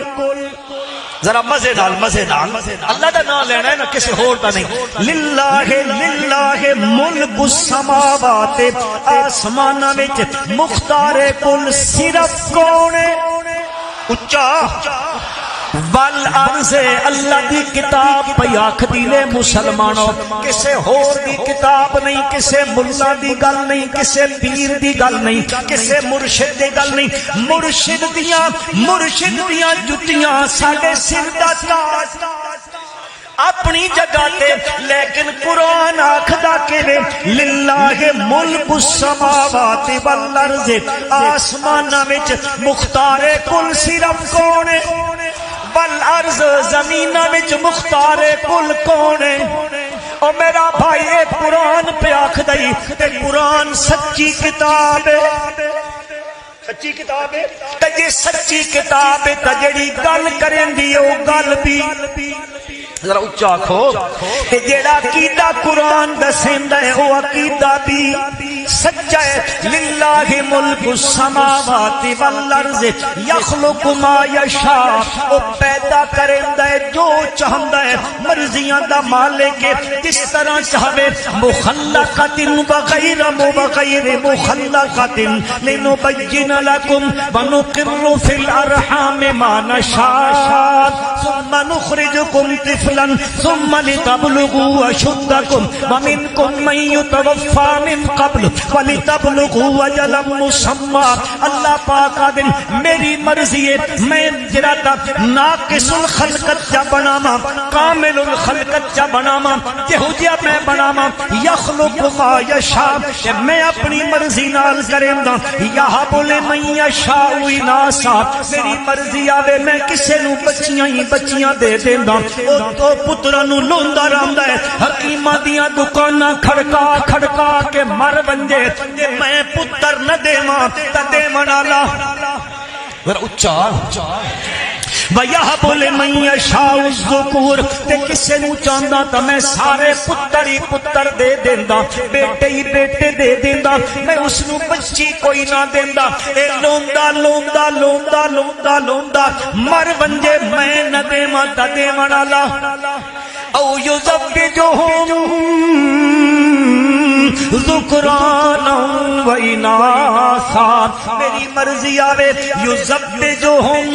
ذرا مزے ڈال اللہ دا نام لینا ہے نا کسی اور دا نہیں للہ ملک السماوات آسماناں وچ مختار کل صرف کون ہے اچا والارض اللہ دی کتاب پہ آکھدی نے مسلمانوں کسے ہور دی کتاب نہیں کسے ملا دی گل نہیں کسے پیر دی گل نہیں کسے مرشد دی گل نہیں مرشد دیاں جتیاں ساڈے سر دا تاج اپنی جگہ تے لیکن قرآن آکھدا کہ للہ ملک السماوات والارض آسماناں وچ مختار کل صرف کون ہے والارض زمینہ وچ مختار کل کون ہے او میرا بھائی اے قرآن پہ آکھدائی تے قرآن سچی کتاب ہے سچی کتاب ہے تے جے سچی کتاب ہے تے جڑی گل کریں دی او گل بھی ذرا اچا آکھو کہ جیڑا عقیدہ قرآن دسیندا ہے او عقیدہ بھی سچا ہے للہ ملک السماوات والارض یخلق ما یشاء او پیدا کریندا ہے جو چاہندا ہے مرضیاں دا مالک ہے جس طرح چاہے مخلقۃ وغیر مخلقۃ لنبین لکم ونقر فی الارحام ما نشاء ثم نخرجکم طفلا ثم لتبلغوا اشدکم ومنکم من یتوفى من قبل ولتبلغوا اجلا مسمى اللہ پاک آدم میری مرضی ہے میں جراتا ناقص الخلقت جا بناما کامل الخلقت جا بناما یہودیہ میں بناما یخلق ما یشاء میں اپنی مرضی نال کریں دا یہب لمن یشاء اناثا میری مرضی آوے میں کسے نو بچیاں دے دیندا او تو پتراں نو لوندا رہندا ہے حکیماں دیاں دکاناں کھڑکا کے مر بنجے میں پتر نہ دیواں تے دیوݨ والا ذرا اچا وَيَهَبُ لِمَن يَشَاءُ الذُّكُورَ تے کسے نو چاہندا تا میں سارے پتر ہی پتر دے دیندا، بیٹے ہی بیٹے دے دیندا، میں اس نو بچی کوئی نہ دیندا، اے لوندا لوندا لوندا لوندا لوندا مر ونجے میں نہ دیواں تا دیوان والا او یذبجہم ذکرانا و اناثا، میری مرضی آوے یذبجہم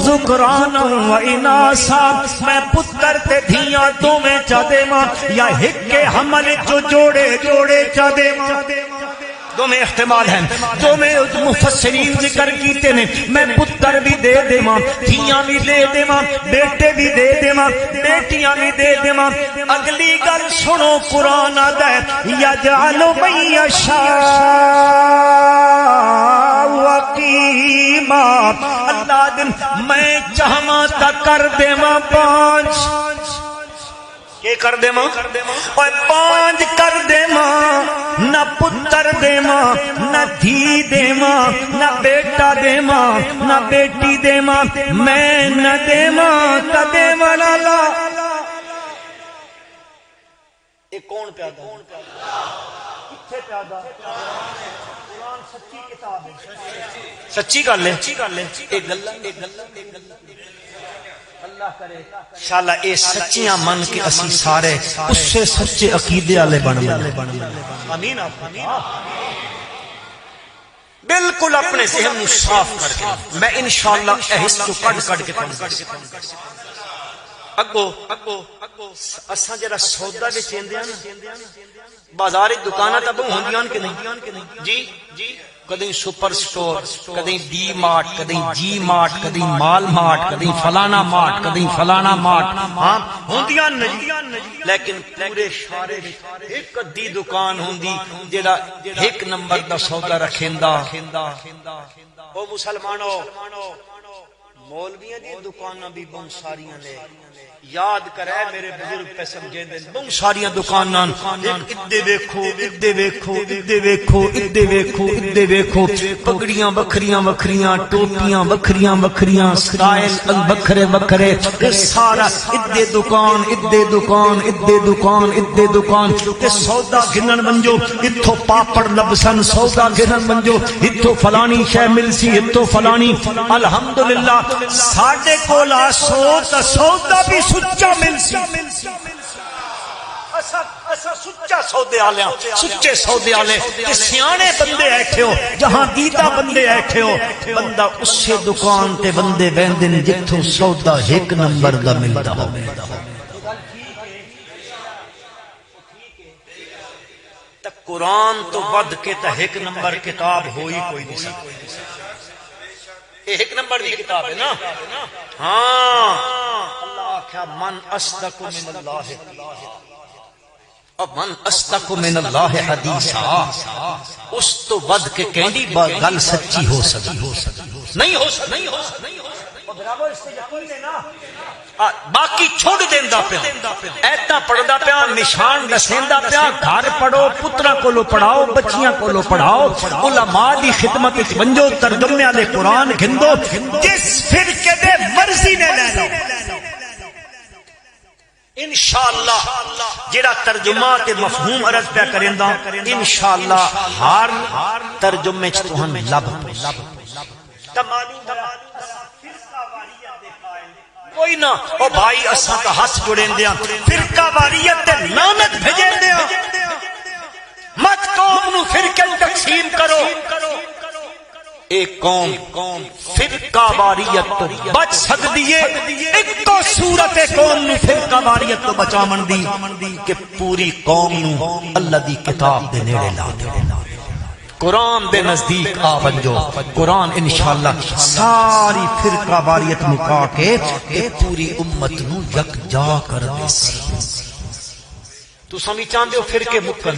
ذکرانا و اناثا، میں پتر تے دھیاں دو میں چا دیواں یا ہکے حمل جو جوڑے جوڑے چا دیواں، دو میں احتمال ہیں، دو میں مفسرین ذکر کیتے نے، میں پتر بھی دے دیواں، دھیاں بھی دے دیواں، بیٹے بھی دے دیواں، بیٹیاں بھی دے دیواں۔ اگلی گل سنو قرآن آتا ہے یجعل من یشاء عقیما، اللہ دن میں چاہواں تا کر دیواں پانچ، کہ کر دے ماں اور پانچ کر دے ماں، نہ پتر دے ماں، نہ دھی دے ماں، نہ بیٹا دے ماں، نہ بیٹی دے ماں، میں نہ دے ماں تا دے والا لا۔ یہ کون پیدا کتھے پیدا؟ قرآن سچی کتاب ہے، سچی گل ہے، ایک گل اللہ کرے انشاءاللہ اے سچیاں من کے اسی سارے اس سے سچے عقیدے والے بن گئے۔ آمین بالکل اپنے ذہن کو صاف کر کے میں انشاءاللہ احس کو کٹ کے پہنچ اگو اساں جڑا سودا وچیندے ہیں نا بازار دکاناں تے بہوں ہوندیاں کہ نہیں جی کدیں سپر سٹور، کدیں ڈی مارٹ، کدیں جی مارٹ، کدیں مال مارٹ، کدیں فلانا مارٹ، کدیں فلانا مارٹ، ہاں ہوندیاں نہیں، لیکن پورے شارے ایک دی دکان ہوندی جڑا ایک نمبر دا سودا رکھیندا۔ او مسلمانو مولویاں دی دکاناں بھی بہت ساریاں نے، یاد کرے میرے بزرگ پہ سمجھے دیں بہت ساریاں دکاناں، ادے ویکھو ادے ویکھو ادے ویکھو ادے ویکھو ادے ویکھو، پگڑیاں وکھریاں وکھریاں، ٹوپیاں وکھریاں وکھریاں، سٹائل وکھرے وکھرے، سارا ادے دکان ادے دکان ادے دکان ادے دکان تے سودا گھنن منجو، اتھو پاپڑ لبسن سودا گھنن منجو، اتھو فلانی شے ملسی اتھو فلانی۔ الحمدللہ ساڈے کول سودا بھی سچا ملسی، اسا سچا سودے والے سچے سودے والے تے سیانے بندے بیٹھے ہو، جہاں دیدہ بندے بیٹھے ہو، بندہ اسے دکان تے بندے بیندے نے جتھوں سودا ایک نمبر دا ملدا ہو۔ تک قرآن تو ود کے تا ایک نمبر کتاب ہوئی کوئی نہیں سکتی، ایک نمبر دی کتاب ہے نا۔ ہاں اللہ کیا من اصدق من اللہ، من اصدق من اللہ حدیثا، اس تو ود کے کہنی گل سچی ہو سکتی نہیں ہو سکتی، باقی چھوڑ دیندا پیا، ایتا پڑھدا پیا، نشان دسیندا پیا، گھر پڑھو، پتراں کولو پڑھاؤ، بچیاں کولو پڑھاؤ، علماء دی خدمت وچ ونجو، ترجمے والے قرآن گھندو، جس فرقے دے مرضی نے لے لو انشاءاللہ جڑا ترجمہ تے مفہوم عرض پیا کریندا انشاءاللہ ہر ترجمے وچ تہاں لب کوئی نہ او بھائی اساں تا ہاتھ جوڑیں دیاں فرقہ واریت تے لعنت بھیجیں دیاں، مت قوم نو فرقے تقسیم کرو، ایک قوم فرقہ واریت تو بچ سکتی ہے، ایک تو صورت قوم نو فرقہ واریت تو بچاون دی کہ پوری قوم نو اللہ دی کتاب دے نیڑے لا دے، قرآن دے نزدیک آ ونجو، قرآن انشاءاللہ ساری فرقہ واریت مکا کے پوری امت نو یکجا کر دے سی۔ تو سمی چاندے ہو فرقے مکن،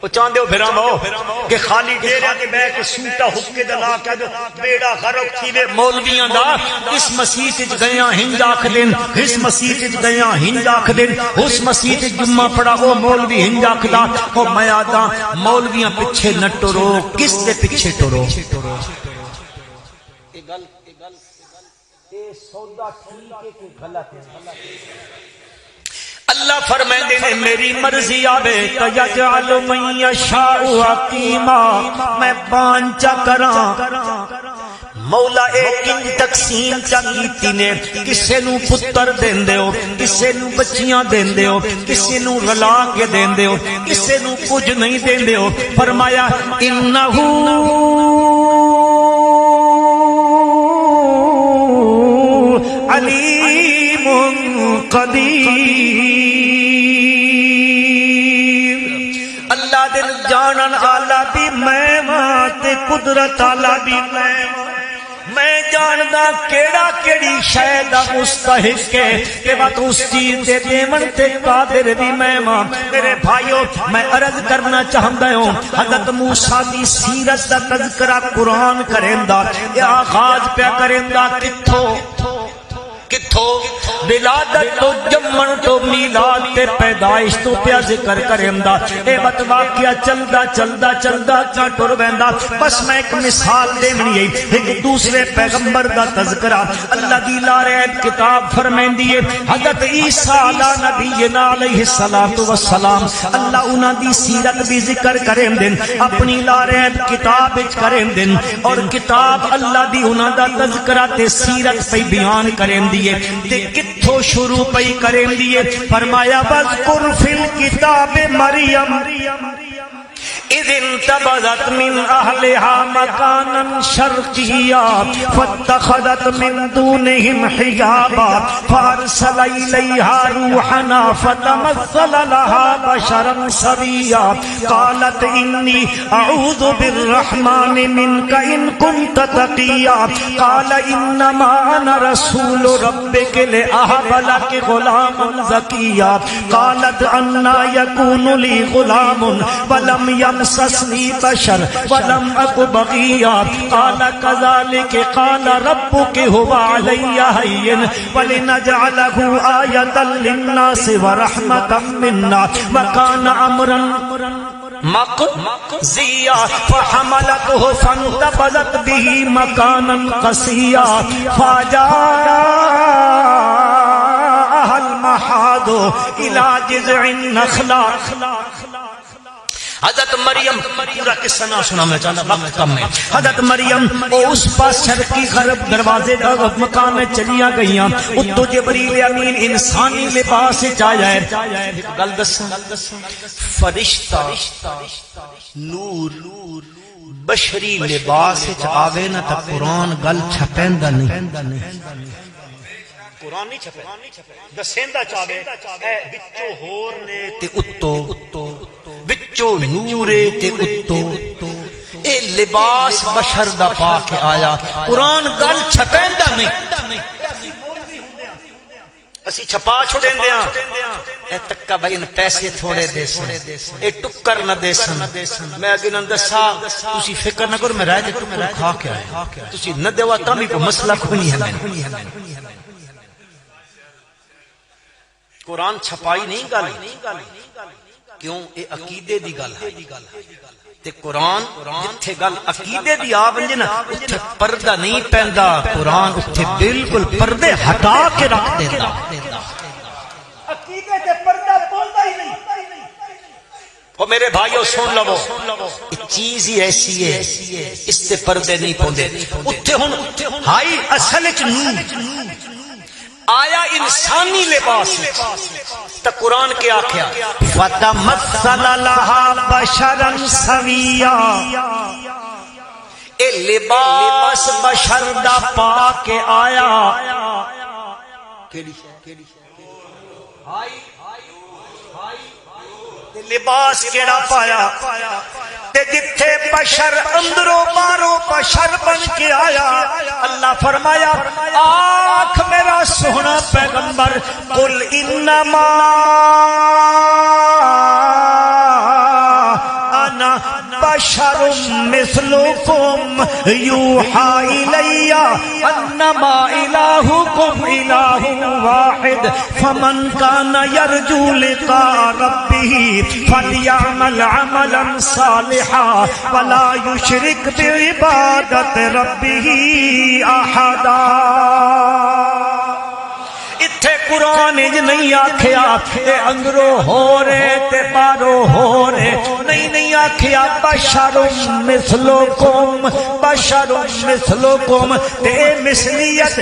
وہ چاندے ہو بھرامو کہ خالی ڈیرے کے بے کے سوٹا حکے دلا کہ بیڑا غرق تھی وے مولویاں دا، اس مسیح وچ گیاں ہنج آکھ دین، اس مسیح وچ گیاں ہنج آکھ دین، اس مسیح وچ جمعہ پڑھا او مولوی ہنج آکھدا، او میں آدا مولویاں پیچھے نہ ٹرو، کس دے پیچھے ٹرو؟ اے سودا ٹھیک ہے کہ غلط ہے؟ اللہ فرمائندے نے میری مرضی آوے تجعل من یشاء عقیما، میں بانچا کراں مولا ایک انج تقسیم چا کیتی نے، کسے نو پتر دیندے ہو، کسے نو بچیاں دیندے ہو، کسے نو رلا کے دیندے ہو، کسے نو کچھ نہیں دیندے ہو۔ فرمایا انہو علیم قدیر، اللہ دل جانن آلہ بھی میں تے قدرت آلہ بھی میں جاندا کیڑا کیڑی شے دا مستحق ہے کہ وقت اس چیز دے دیون تے قادر بھی میں ماں۔ میرے بھائیو میں عرض کرنا چاہندا ہوں حضرت موسیٰ دی سیرت دا تذکرہ قرآن کریندا، اے آغاز پیا کریندا کتھوں ولادت تو جمن تو میلاد تے پیدائش تو پیا ذکر کریندا، اے بات واقعہ چلدا چلدا چلدا چا ٹر ویندا۔ بس میں ایک مثال دینی ہے، ایک دوسرے پیغمبر دا تذکرہ اللہ دی لاریب کتاب فرمائندی ہے حضرت عیسیٰ علیہ نبینا علیہ الصلوۃ والسلام، اللہ انہاں دی سیرت بھی ذکر کریندن اپنی لاریب کتاب وچ کریندن، اور کتاب اللہ دی انہاں دا تذکرہ تے سیرت پہ بیان کریندی تے کتھوں شروع پئی کریں دیئے۔ فرمایا وَاذْكُرْ فِي الْكِتَابِ مَرْيَمَ اِذْ انْتَبَذَتْ مِنْ أَهْلِهَا مَكَانًا شَرْقِيًّا فَاتَّخَذَتْ مِنْ دُونِهِمْ حِجَابًا فَأَرْسَلَ إِلَيْهَا رُوحَنَا فَتَمَثَّلَ لَهَا بَشَرًا سَوِيًّا قَالَتْ إِنِّي أَعُوذُ بِالرَّحْمَنِ مِنْكَ إِنْ كُنْتَ تَقِيًّا قَالَ إِنَّمَا أَنَا رَسُولُ رَبِّكِ لِأَهَبَ لَكِ غُلَامًا زَكِيًّا قَالَتْ أَنَّى يَكُونُ لِي غُلَامٌ وَلَمْ يمسسني بشر ولم أك بغيا قال كذلك قال ربك هو علي هين ولنجعله آية للناس ورحمة منا وكان أمرا مقضيا فحملته فانتبذت به مكانا قصيا فجاءها المخاض إلى جذع النخلة۔ حضرت مریم پورا قصہ نہ سنا میں چاہتا وقت کم ہے۔ حضرت مریم اس پاس شرقی غرب دروازے دا مقام میں چلیا گئیاں، اتو جبریل امین انسانی لباس چایا ہے۔ گل دساں فرشتہ نور بشری لباس آوے نہ تا قرآن گل چھپیندا نہیں، قرآن نہیں چھپے دسیندا چاہے اے بچو ہور نے تے اتو بچو نورے تے اتو، اے لباس بشر دا پا کے آیا، قرآن گل چھپیندا نہیں، اسی چھپا چھوڑیں دیاں اے تکا بھائی پیسے تھوڑے دے سن، اے ٹکر نہ دے سن۔ میں اگے نہ دسا تسی فکر نہ کرو میں رہ دے ٹکر کھا کے آیا، تسی نہ دیوا تامی کو مسئلہ کھونی ہے میں قرآن چھپائی نہیں گل کیوں، اے عقیدے دی گل ہے تے قرآن جتھے گل عقیدے دی آ ونجے نا اتھے پردہ نہیں پیندا، قرآن اتھے بالکل پردے ہٹا کے رکھ دیندا، عقیدے تے پردہ پوندا ہی نہیں۔ او میرے بھائیو سن لو، چیز ہی ایسی ہے اس تے پردے نہیں پوندے، اتھے ہن ہائی اصل وچ نور آیا انسانی لباس تا قرآن کے آکھیا فَتَمَثَّلَ لَهَا بَشَرًا سَوِيًّا، اے لباس بشر دا پا کے آیا، لباس کیڑا پایا تے جتھے بشر اندروں باروں بشر بن کے آیا، اللہ فرمایا آنکھ میرا سونا پیغمبر قل انما انا بشر مثلکم یوحی الی انما الہکم الہ واحد فمن کان یرجو لقاء ربہ فلیعمل عملا صالحا ولا یشرک بعبادت ربہ احدا. اتھے قرآن نہیں آکھیا اے اندروں ہو رہے تے باروں ہو رہے, نہیں آکھیا بشر مثلکم, بشر مثلکم تے مثلیت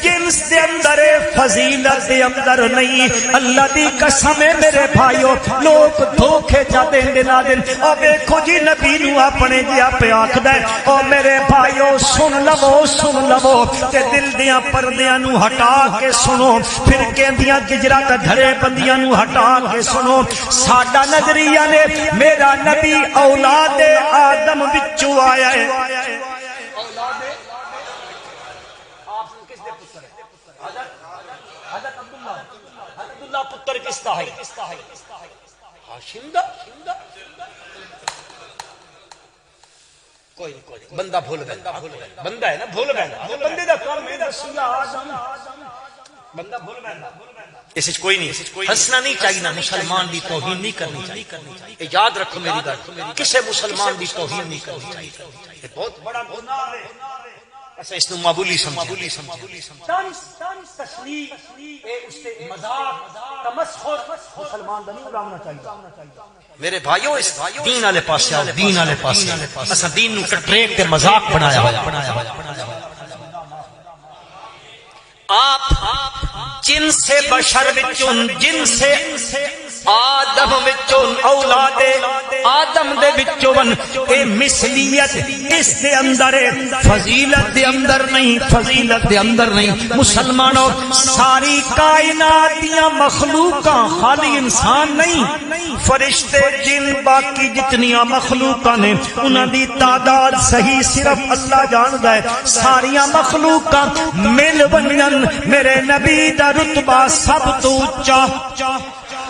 جنس دے اندر فضیلت دے اندر نہیں. اللہ دی قسم ہے میرے بھائیو, لوگ دھوکے جاتے ہیں نہ دن. او دیکھو جی نبی نو اپنے جیا پہ آکھدا ہے, او میرے بھائیو سن لو تے دل دیاں پردیاں نو ہٹا کے سنو, پھر کہندیاں گجرات دھڑے بندیاں نو ہٹا کے سنو. ساڈا نظریہ نے میرا نبی اولاد آدم وچوں آیا ہے. حضرت عبداللہ پتر کس کا ہے؟ ہاشم دا. کوئی بندہ بھول گیا, بندہ ہے نا بھول گیا, بندے دا کام ہے رسول آدم, بندہ بھول گیا. اس کوئی نہیں ہنسنا نہیں چاہیے, نا مسلمان دی توہین نہیں کرنی چاہیے. یاد رکھو میری بات, کسے مسلمان دی توہین نہیں کرنی چاہیے. یہ بہت بڑا گناہ ہے. ایسا اس کو معمولی سمجھو. تشریح اس سے مذاق تمسخر مسلمان دا نہیں اڑانا چاہیے. میرے بھائیو اس دین والے پاسے آؤ, دین والے پاسے. اساں دین نو ٹریک تے مذاق بنایا ہوا. آپ جن سے بشر وچوں, جن سے آدم وچوں, اولاد آدم دے وچوں اے مثلیت اس دے اندر فضیلت دے اندر نہیں, فضیلت دے اندر نہیں. مسلمانوں ساری کائنات دیاں مخلوقاں, خالی انسان نہیں, فرشتے جن باقی جتنیاں مخلوقاں نے انہاں دی تعداد صحیح صرف اللہ جاندا ہے. ساریاں مخلوقاں مل بنن میرے نبی دا رتبہ سب تو اونچا,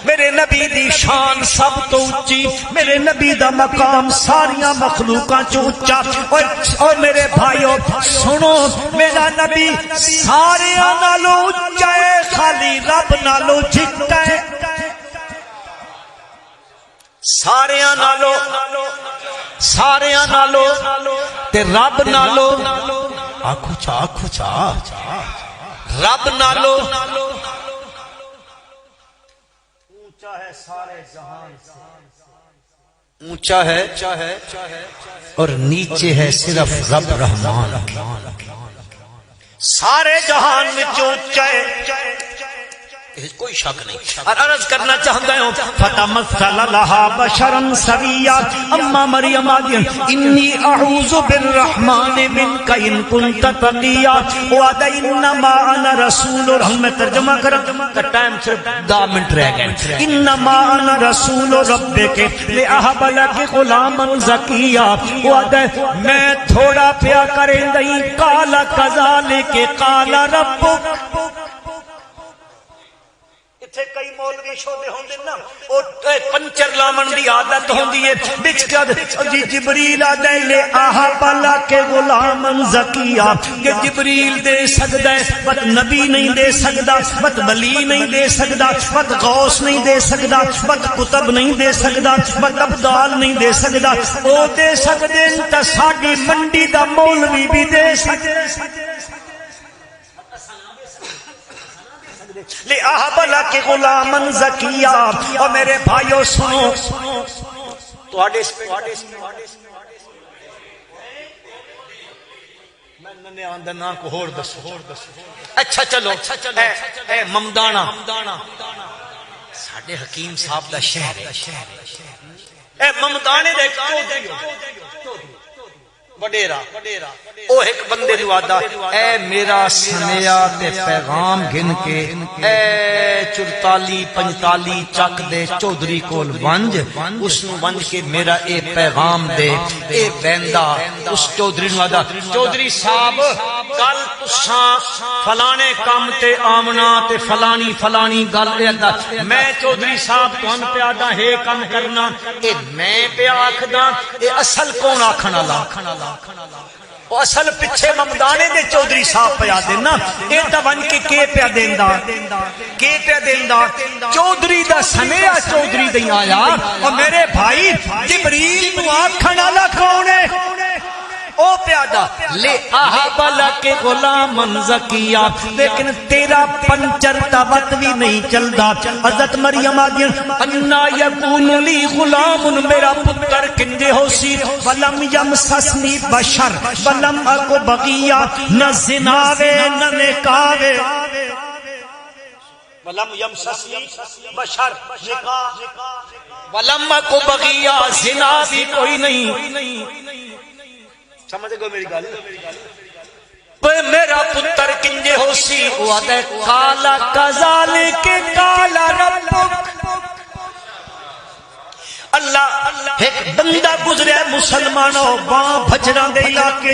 میرے نبی دی شان سب تو اونچی, میرے نبی دا مقام ساریاں مخلوقاں چ اونچا. اور میرے بھائیو سنو, میرا نبی ساریاں نالوں اونچا ہے, خالی رب نالوں جھکا ہے. ساریاں نالوں تے رب نالوں, آکھو چا رب نالوں اونچا ہے, سارے جہان اونچا ہے اور نیچے ہے صرف رب رحمان. سارے جہان میں جو اونچا ہے کوئی شک نہیں. اور عرض کرنا چاہتا ہوں فتمثل لها بشرا سویا, اما مریم انی اعوذ بالرحمن منک ان کنت تقیا وانما انا رسول. میں ترجمہ کروں تو ٹائم صرف 10 منٹ رہ گئے. انما انا رسول ربک لاہب لک غلاما زکیا, میں تھوڑا پیا کریں دئی. قال کذالک قال ربک. اتھے کئی مولوی شودے ہوندے نا, او پنچر لامن دی عادت ہوندی ہے. بچ کے جبریل آدے لے آہا پالا کے غلام زکیہ, کہ جبریل دے سکدا ہے بت نبی نہیں دے سکدا, بت ولی نہیں دے سکدا, بت غوث نہیں دے سکدا, بت کتب نہیں دے سکدا, بت ابدال نہیں دے سکدا. او دے سکدے تے ساڈی منڈی دا مولوی بھی دے سکدے. لِأَهَبَ لَكِ غُلَامًا زَكِيًّا. اور میرے بھائیو سنو, میں آندہ نا کو ہور دسو. اچھا چلو, اے ممدانہ ساڑھے حکیم صاحب دا شہر ہے. اے ممدانے دے وڈیرا او ایک بندے نو آدا اے میرا سنیا تے پیغام گن کے اے 44 45 چک دے چودھری کول ونج اس نو ونج کے میرا اے پیغام دے اے بیندا اس چودھری نو آدا چودھری صاحب کل تساں فلانے کام تے آمنا تے فلانی گل ادا میں چودھری صاحب تون پہ آدا ہے کم کرنا اے میں پہ آکھدا اے اصل کون آکھن والا وہ اصل پچھے ممدانے دے چودھری صاحب پیا دینا اے تا ون کے پیا دیندا چودھری دا سنیا چودھری دے آیا اور میرے بھائی جبریل نو آکھن والا کون ہے او پیادا لے احبلا کے غلام زکیہ لیکن تیرا پنچر تابت بھی نہیں چلدا حضرت مریم آگیا انا یکون لی غلام میرا پتر کنجے ہو سی ولم یمسسنی بشر ولم اکو بغیہ نہ زناوے نہ نکاوے ولم یمسسنی بشر نکاہ ولم اکو بغیہ زنا بھی کوئی نہیں سمجھے گو میری گل میرا پتر کنجے ہو سی وعدہ کالا کذالک کالا ربک اللہ ایک بندہ گزرے مسلمانوں وہاں بھجران دے علاقے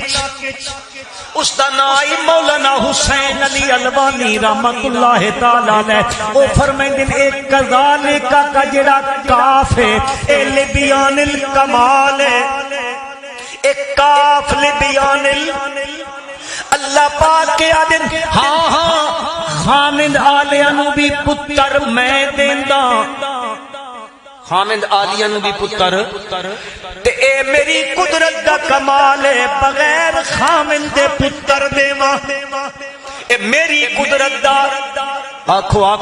اس دا نائی مولانا حسین علی الوانی رحمت اللہ تعالی علیہ او فرمائیں ایک کذالک کا جڑا کاف ہے اے لبیان الکمال ہے ایک کاف لبیان اللہ پاک کے آدن ہاں خامد آلیہ نو بھی پتر میں دیندا خامد آلیہ نو بھی پتر تے اے میری قدرت دا کمال ہے بغیر خامد دے پتر دیواں اے میری قدرت دا آکھو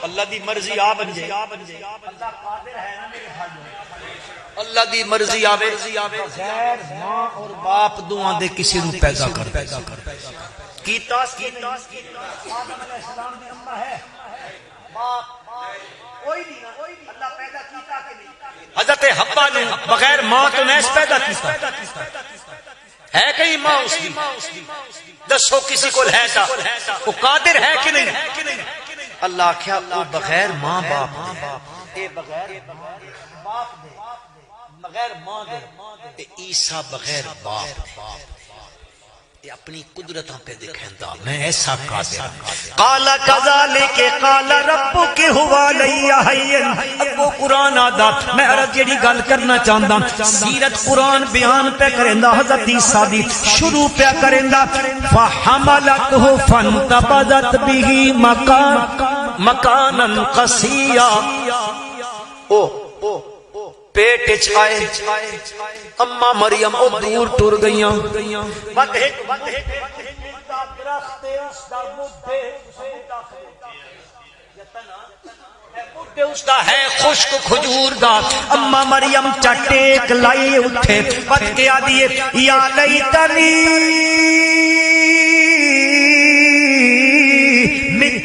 اللہ دی مرضی آ بن جائے اللہ قادر ہے نا میرے بھائیو اللہ دی مرضی آوے غیر ماں اور باپ دوہاں دے کسی نو پیدا کر کیتا آدم علیہ السلام دی اماں ہے باپ کوئی نہیں اللہ پیدا کیتا کہ نہیں حضرت حوا نے بغیر ماں تو نیس پیدا کیتا ہے کہیں ماں اس دی دسو کسی کو ہے تا وہ قادر ہے کہ نہیں اللہ کیا وہ بغیر ماں باپ اے بغیر باپ دے بغیر ماں دے عیسیٰ بغیر باپ دے اپنی قدرتوں پہ دکھیندا میں ایسا قادر قال کذالک قال ربک هو علی حی اب وہ قرآن آدا میں عرض جڑی گل کرنا چاہندا سیرت قرآن بیان پہ کریندا حضرت عیسیٰ دی شروع پہ کریندا فحملته فانتبذت به مکانا قصیا او پیٹ چھائے اما مریم او دور ٹر گئیاں اس دا ہے خشک کھجور دا اما مریم چٹیک لائی اٹھے پت کے آدیے یا لیتنی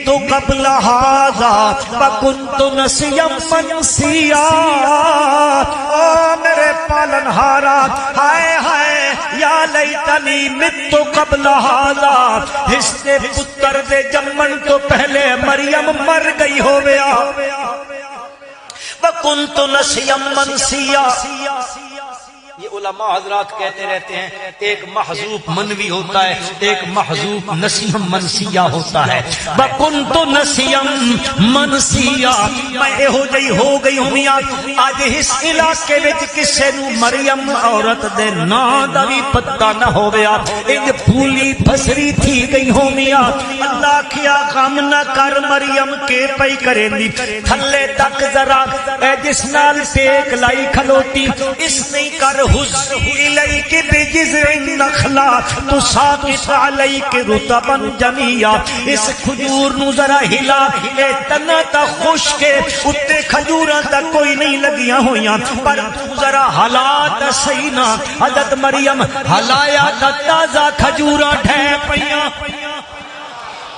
تو قبل هذا فكنت نسيا منسيا میرے پالنہارا ہائے ہائے یا لیتنی مت قبل هذا اس نے پتر دے جمن تو پہلے مریم مر گئی ہو گیا وكنت نسيا منسيا یہ علماء حضرات کہتے رہتے ہیں ایک محذوف منوی ہوتا ہے ایک محذوف نسیم منسیہ ہوتا ہے وَكُنْتُ نَسِيًا مَنْسِيًا میں ہو گئی ہوں آج اس علاقے وچ کسے نو مریم عورت دے نام دا بھی پتہ نہ ہویا انج پھولی پھسری تھی گئی ہوں اللہ کیا غم نہ کر مریم کے پئی کریندی تھلے تک ذرا اے جس نال ٹیک لائی کھلوتی اس نہیں کر حزن الیک بجذع النخلا تساقط علیک رطبا جنیا اس کھجور نو ذرا ہلا اے تنا تا خشک اتے کھجوراں تا کوئی نہیں لگیاں ہویاں پر ذرا حالات صحیح نہ حضرت مریم ہلایا تا تازہ کھجوراں ڈھے پیاں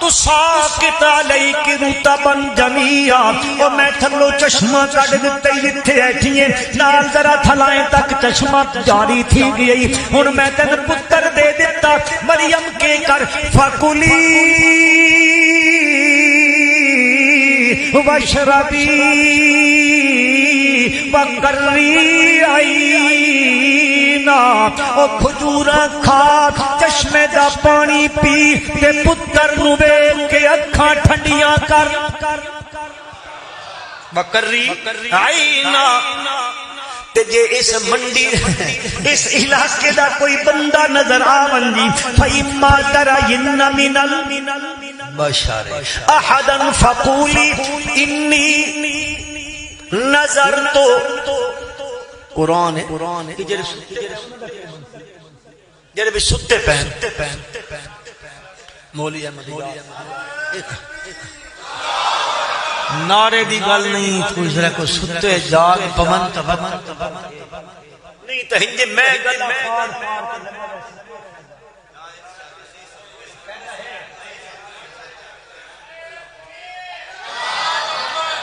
تو ساکت علیک رطبا جميعا او میں تھلو چشمہ کڈ دتے جتھے بیٹھیے نال ذرا تھلائیں تک چشمہ جاری تھی گئی ہن میں تین پتر دے دیتا مریم کے کر فکلی واشربی وقری عینا او کھجورا کھا چشمے دا پانی پی تے پتر نو ویکھ کے اکھاں ٹھنڈیاں کر وقری عینا تے جے اس منڈی اس علاقے دا کوئی بندہ نظر آون جی فیما ترین من البشر احدا فقولی انی نظرت قرآن ہے جڑے بھی ستے پہن مولی احمد نعرے دی گل نہیں کوئی ذرا کو ستے جاگ پون نہیں تو ہنجے میں گلا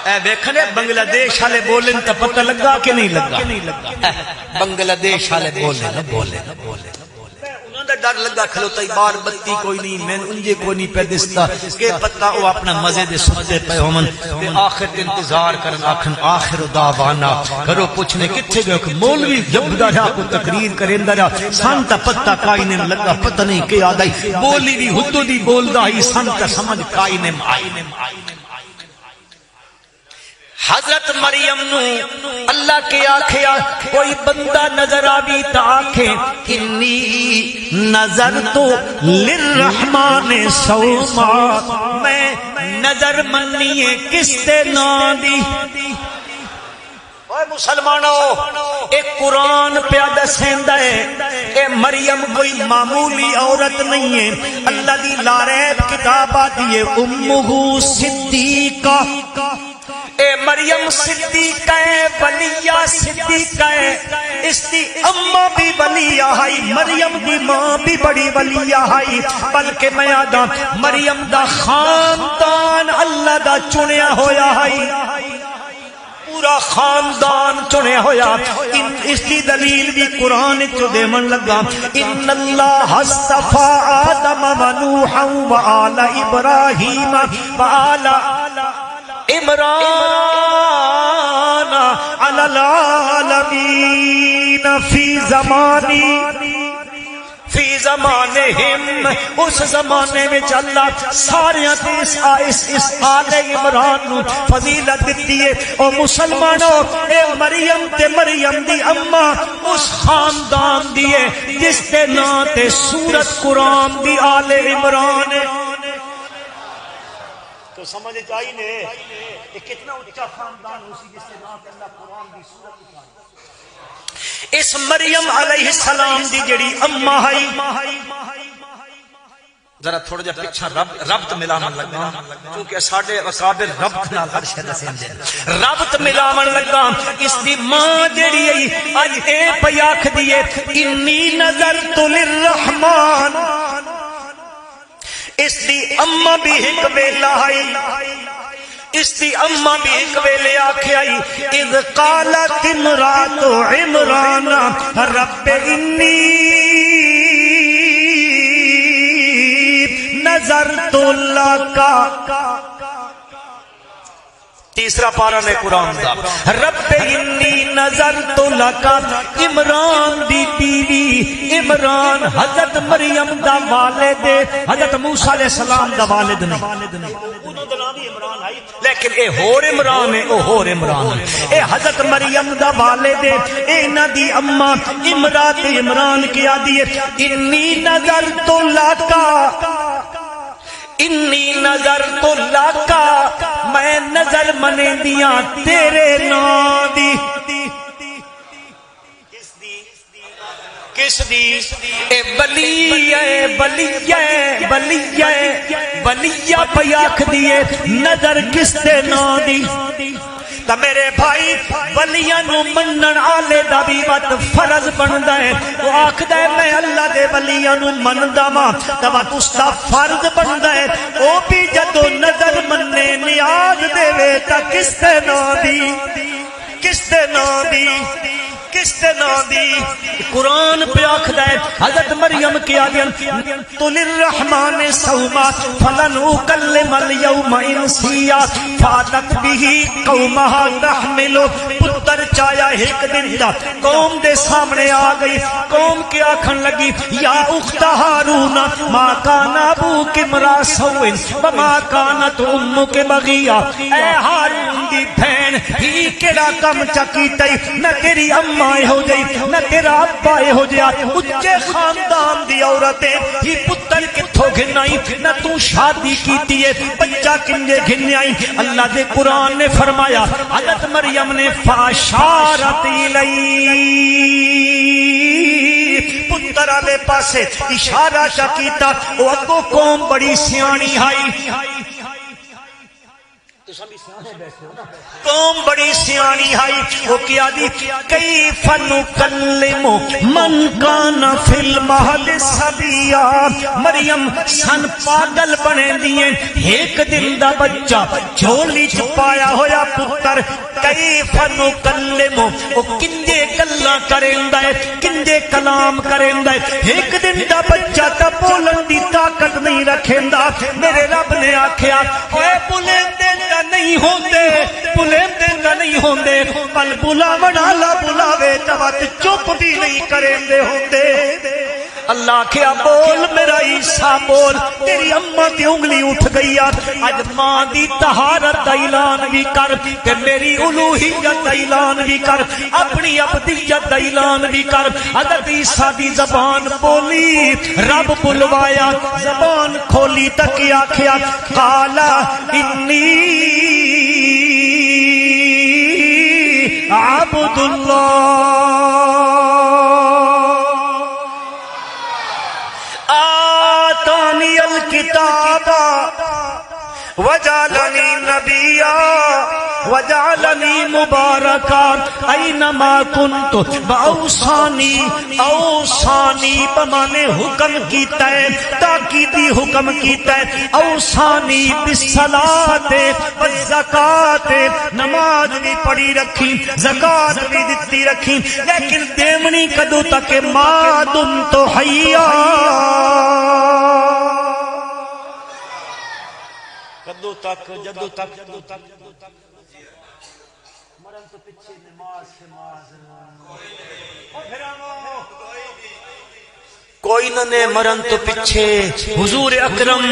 اے دیکھنے بنگلہ دیش والے بولیں تو پتہ لگا کہ نہیں لگا بنگلہ دیش والے بولے انہوں نے ڈر لگا کھلوتا بار بتی کوئی نہیں میں انجے کوئی نہیں پہ دستا کہ پتہ وہ اپنا مزے دے ستے پہ ہومن آخر انتظار کرن آخر آخر دعوانا کرو پوچھنے کتھے گئے کہ مولوی جب دا جا کو تقریر کریں دا جا سانتا پتہ کائنے لگا پتہ نہیں کہ آدائی بولی بھی حدو دی بول دا ہی سانتا سمجھ کائنے آئینے حضرت مریم نو اللہ کے آکھیا کوئی بندہ نظر آبی تا آکھے انی نظر تو للرحمن سوما میں نظر منیے کس تے نا دی اے مسلمانوں ایک قرآن پیادہ سیندہ ہے اے مریم کوئی معمولی عورت نہیں ہے اللہ دی لاریب کتابہ دیئے امہو صدیقہ اے مریم صدیقہ ہے ولیہ صدیقہ ہے اس دی اماں بھی ولیہ ہے مریم دی ماں بھی بڑی ولیہ ہے بلکہ میں آدھا مریم دا خاندان اللہ دا چنیا ہویا ہے پورا خاندان چنے ہویا اس کی دلیل بھی قرآن چو دے من لگا ان اللہ اصطفى آدم و نوحا و آل ابراہیم و آل عمران علی العالمین فی زمانہم اس زمانے میں اللہ سارے اس آل عمران نو فضیلت دیتی ہے اور مسلمانوں اے مریم تے مریم دی اماں اس خاندان دیئے جس تے ناتے سورت قرآن دی آل عمران ہے تو سمجھ چاہیے یہ کتنا اچھا خاندان اسی جس سے نام اللہ قرآن دی سورت اتاری اس مریم علیہ السلام دی جڑی اماں ہے ذرا تھوڑا جا پیچھا ربط ملاون لگا کیونکہ ساڈے اکابر ربط نال ہر شے دسیں دے ربط ملاون لگا اس دی ماں جڑی ہے اج اے پیاکھ دیے انی نظرت للرحمن اس دی اماں بھی ایک ویلا ہے اس دی اماں بھی ایک ویلے آکھے آئی اذ قالت امرات عمران رب انی نظرت لکا تیسرا پارہ میں قرآن دا رب انی نظرت لکا عمران دی بیوی عمران حضرت مریم دا والد حضرت موسیٰ علیہ السلام دا والد نہیں لیکن اے ہور عمران ہے او ہور عمران ہے اے حضرت مریم دا والد اے نا دی اماں امرات عمران کیا دیئے انی نظرت لکا انی نظر تو لاکا میں نظر منے دیا تیرے نام دی کس دی اے بلیہ پیاکھ دیئے نظر کس تے نام دی تا میرے بھائی ولیاں نو منن والے دا بھی وقت فرض بندا ہے وہ آکھدا ہے میں اللہ دے ولیاں نو مندا واں تے وقت اس دا فرض بندا ہے او بھی جدوں نظر مننے نیاز دے تا کس تے نام دی کس تے نام دی کس تے نام دی قرآن پہ آکھدا ہے حضرت مریم کیا دین تو للرحمن صوما فلن اکلم اليوم انسیا فاتت به قومها تحمل پتر چایا ایک دن دا قوم دے سامنے آ گئی قوم کے آکھن لگی یا اخت ہارون ما کان ابوک امرا سوء وما کانت امک بغیا اے ہارون دی بہن ہی کیڑا کم چکیتی نہ تیری اما ہو جائی نہ تیرا ابا ہو جائے اچھے خاندان دی عورتیں ہی پتر کتھوں گھنائی نہ تو شادی کیتی ہے بچہ کنجے گھنائی اللہ دے قرآن نے فرمایا حضرت مریم نے فاشارت الی پتر والے پاسے اشارہ چا کیتا او اگو قوم بڑی سیانی آئی قوم بڑی سیانی آئی وہ کیا دی کیف نکلم من کان فی المہد صبیا مریم سن پاگل بنے دیئے ایک دن دا بچہ جھولی چھپایا ہویا پتر کیف نکلم وہ کنجے کلا کریں دائے کنجے کلام کریں دائے ایک دن دا بچہ تا بولن دی طاقت نہیں رکھیں دا میرے رب نے آکھیا اے بولیں دے نہیں ہوندے بلندے نہ نہیں ہوندے پل بلاون والا بلاوے تبت چپ بھی نہیں کرندے ہوندے اللہ کیا بول میرا عیسیٰ بول تیری اماں دی انگلی اٹھ گئی اج ماں دی طہارت دا اعلان بھی کر تے میری الوہیت دا اعلان بھی کر اپنی عبدیت دا اعلان بھی کر حضرت عیسیٰ دی زبان بولی رب بلوایا زبان کھولی تک آکھیا قالا انی عبد اللہ آتانی الکتاب وجعلنی نبیا وجعلنی مبارکا اینما کنت باوصانی اوصانی بمانے حکم کیتا ہے تاکیدی حکم کیتا ہے اوصانی بالصلاۃ والزکاۃ نماز بھی پڑھی رکھی زکات بھی دتی رکھی لیکن دیمنی کدو تک ما دمت حیا کدو تک جدو تک مرن تو پیچھے نماز کوئی نہ مرن تو پیچھے حضور اکرم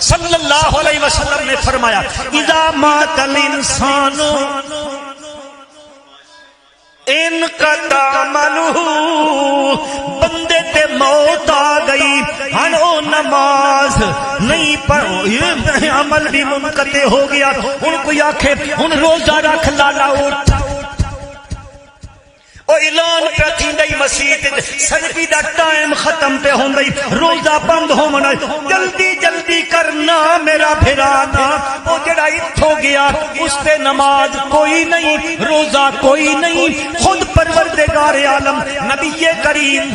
صلی اللہ علیہ وسلم نے فرمایا اذا مات الانسان ان قطع عملہ بندے تے موت آ گئی ہن او نماز نہیں پڑھو عمل بھی منقطع ہو گیا ان کو آکھے ان روزہ رکھ لالا اٹھ او اعلان پہ تھیندئی مسیح سجدی دا ٹائم ختم پہ ہوندئی روزہ بند ہونا جلدی جلدی کرنا میرا پھرانا او جڑا اتھو گیا اس پہ نماز کوئی نہیں روزہ کوئی نہیں خود پروردگار عالم نبی کریم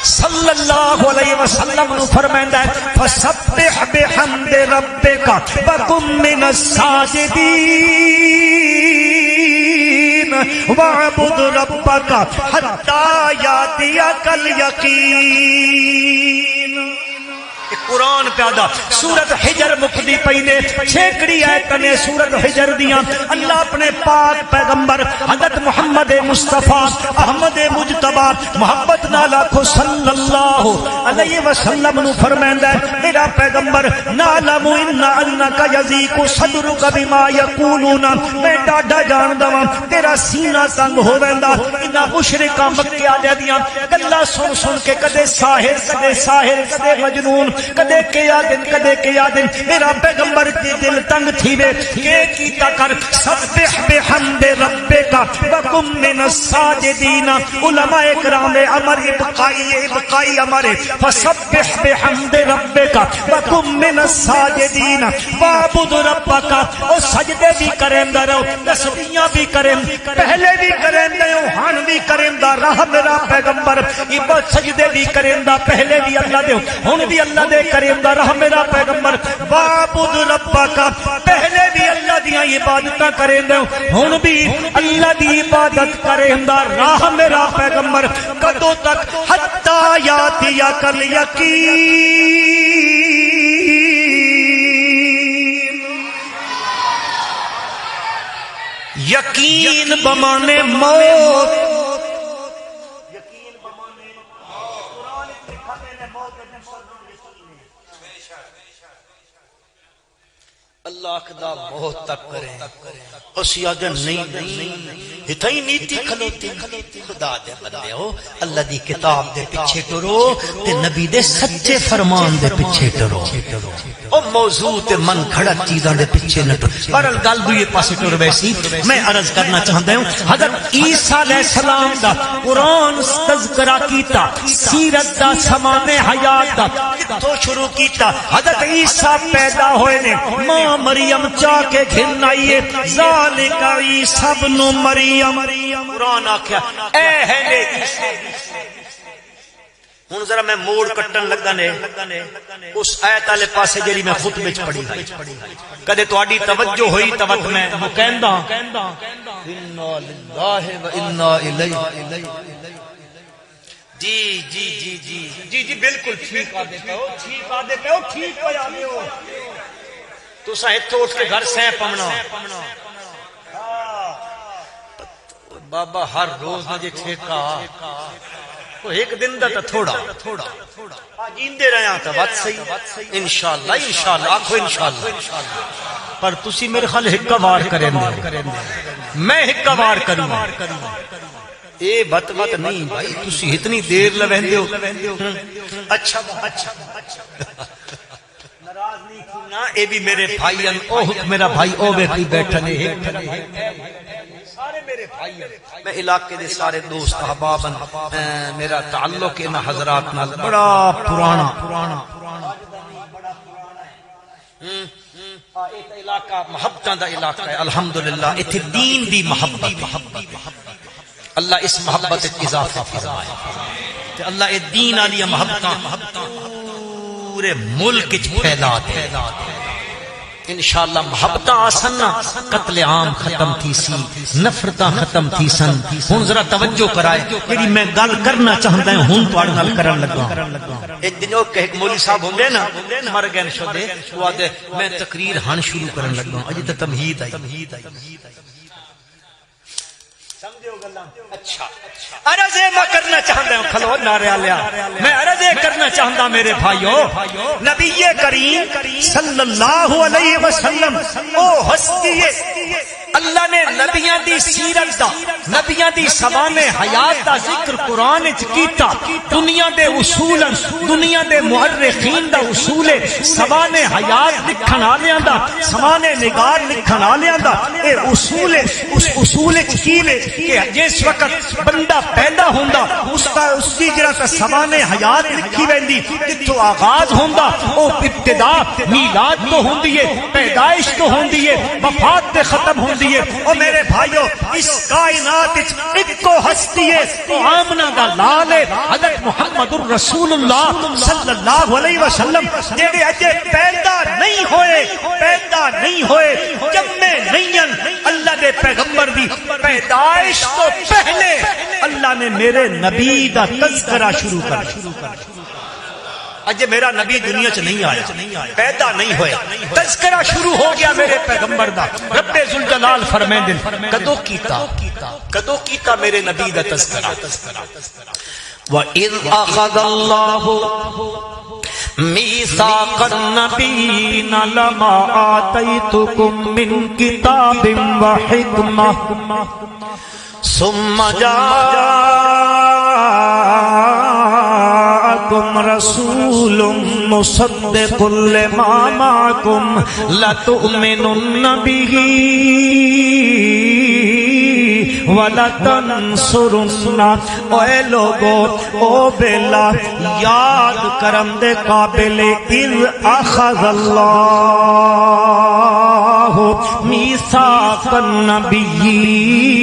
صلی اللہ علیہ وسلم نے فرمایا ہے فسبح بحمد ربک وکن من الساجدین وعبد ربک حتی یاتیک الیقین قرآن پیادا سورت حجر مکدی پہنے چھیکڑی آیتنے سورت حجر دیاں اللہ اپنے پاک پیغمبر حضرت محمد مصطفیٰ احمد مجتبہ محبت نالا کو صلی اللہ علیہ وسلم نو فرمائندہ ہے میرا پیغمبر نعلم انکا یزیق صدرک بما یقولون میں ڈاڈا جان دوا تیرا سینہ تنگ ہو ویندا انہا مشرکاں مکہ آدھے دیاں گلہ سن سن کے کدے ساحر کدے مجنون کدے کیا دن میرا پیغمبر کی دل تنگ تھی وے کہ کیتا کر سبح بحمد ربک وکم من الساجدین. علماء کرام امر ابقائی امر فسبح بحمد ربک وکم من الساجدین وعبد ربک. او سجدے بھی کریندا رہو، تسبیحاں بھی کریں، پہلے بھی کریندا ہو، ہن بھی کریندا رہ میرا پیغمبر. عبادت سجدے بھی کریندا، پہلے بھی اللہ دے، ہن بھی اللہ دے کریندا رہ میرا پیغمبر. وعبد ربک، پہلے بھی اللہ دی عبادتاں کریندا ہن بھی اللہ دی عبادت کریندا رہ میرا پیغمبر. کدوں تک؟ حتی یاتی کل یقین. یقین بمانے موت. اللہ دا موت تک کریں اس یاد نہیں اتھائی نیتی کھلوتی. خدا دے بندے ہو، اللہ دی کتاب دے پیچھے ٹرو تے نبی دے سچے فرمان دے پیچھے ٹرو. او موضوع تے من کھڑا چیزاں دے پیچھے نہ ٹرو. بہرحال گل دوئے پاسے ٹر ویسی میں عرض کرنا چاہتا ہوں. حضرت عیسیٰ علیہ السلام دا قرآن تذکرہ کیتا، سیرت دا سمان حیات دا تو شروع کیتا. حضرت عیسیٰ پیدا ہوئے نے، ماں مریم چاہ کے گھن آئیے، ذالک عیسیٰ ابن مریم. قرآن آکھیا اے ہے نے عیسیٰ. ہن ذرا میں موڑ کٹن لگا نے اس آیت والے پاسے جڑی میں خطبے وچ پڑھی کدے تہاڈی توجہ ہوئی توت میں کہندا انا للہ و انا الیہ. جی جی جی جی جی جی بالکل ٹھیک آدے پہ ہو، ٹھیک آدے پہ ہو، ٹھیک پہ آدے ہو. تساں ایتھوں اٹھ کے گھر سہ پمنا بابا ہر روز نہ جے ٹھیکا وہ ایک دن دا تا تھوڑا جیندے رہیا تا بات صحیح انشاءاللہ. انشاءاللہ آکھو انشاءاللہ. پر تسی میرے خیال ہکا وار کریں میں ہکا وار کروں. اے بت نہیں بھائی، تسی اتنی دیر لویندے ہو. اچھا اچھا ناراض نہیں کینا، اے بھی میرے بھائی ان. او میرا بھائی او بیٹھی بیٹھنے سارے میرے بھائی ہیں. میں علاقے دے سارے دوست احباب میرا تعلق ان حضرات نال بڑا پرانا. علاقہ محبتاں دا علاقہ ہے الحمدللہ. ایتھے دین دی محبت، اللہ اس محبت اضافہ فرمائے تے اللہ اے دین والی محبتاں پورے ملک وچ پھیلا دے. انشاءاللہ محبتاں آسن نا قتل عام ختم تھی سی، نفرتاں ختم تھی سن. ہن ذرا توجہ کرائے جڑی میں گل کرنا چاہندا ہوں ہن تواڈے نال کرن لگا. ایک دن کہ ایک مولوی صاحب ہوندے نا مر گئے شدے وہ آدھے میں تقریر ہن شروع کرن لگا. اجے تے تمہید آئی. سمجھو گلاں. اچھا عرض میں کرنا چاہتا ہوں، کھلو نعرہ لیا. میں عرض کرنا چاہتا میرے بھائیو، نبی کریم صلی اللہ علیہ وسلم او ہستی ہے. اللہ نے نبیاں دی سیرت دا، نبیاں دی سوانح حیات دا ذکر قرآن وچ کیتا. دنیا دے اصول، دنیا دے مورخین دا اصول سوانح حیات لکھن والیاں دا، سوانح نگار لکھن والیاں دا اے اصول. اس اصول وچ کی نے کہ جس وقت بندہ پیدا ہوندا اس دی جڑا سوانح حیات لکھی ویندی، جتھوں آغاز ہوندا او ابتدا میلاد تو ہوندی ہے، پیدائش تو ہوندی ہے، وفات تے ختم ہوندی ہے. او میرے بھائیو، اس کائنات وچ اکو ہستی ہے، او آمنہ دا لال ہے حضرت محمد الرسول اللہ صلی اللہ علیہ وسلم، جڑے اجے پیدا نہیں ہوئے جمے نہیں ہیں. اللہ دے پیغمبر دی پیدائش تو پہلے اللہ نے میرے نبی دا تذکرہ شروع کر دیا. اجے میرا نبی دنیا چ نہیں آیا، پیدا نہیں ہویا، تذکرہ شروع ہو گیا میرے پیغمبر دا. رب ذوالجلال فرمیندے کدو کیتا میرے نبی دا تذکرہ. وَإِذْ أَخَذَ اللَّهُ مِيثَاقَ النَّبِيِّينَ لَمَا آتَيْتُكُم مِّن كِتَابٍ وَحِكْمَةٍ ثُمَّ جَاءَكُمْ رَسُولٌ مُصَدِّقٌ لِّمَا مَعَكُمْ لَتُؤْمِنُنَّ بِهِ وَلَتَنْصُرُنَّ اے لوگو او بیلا یاد کرم دے قابل اذ اخذ اللہ میثاق النبیین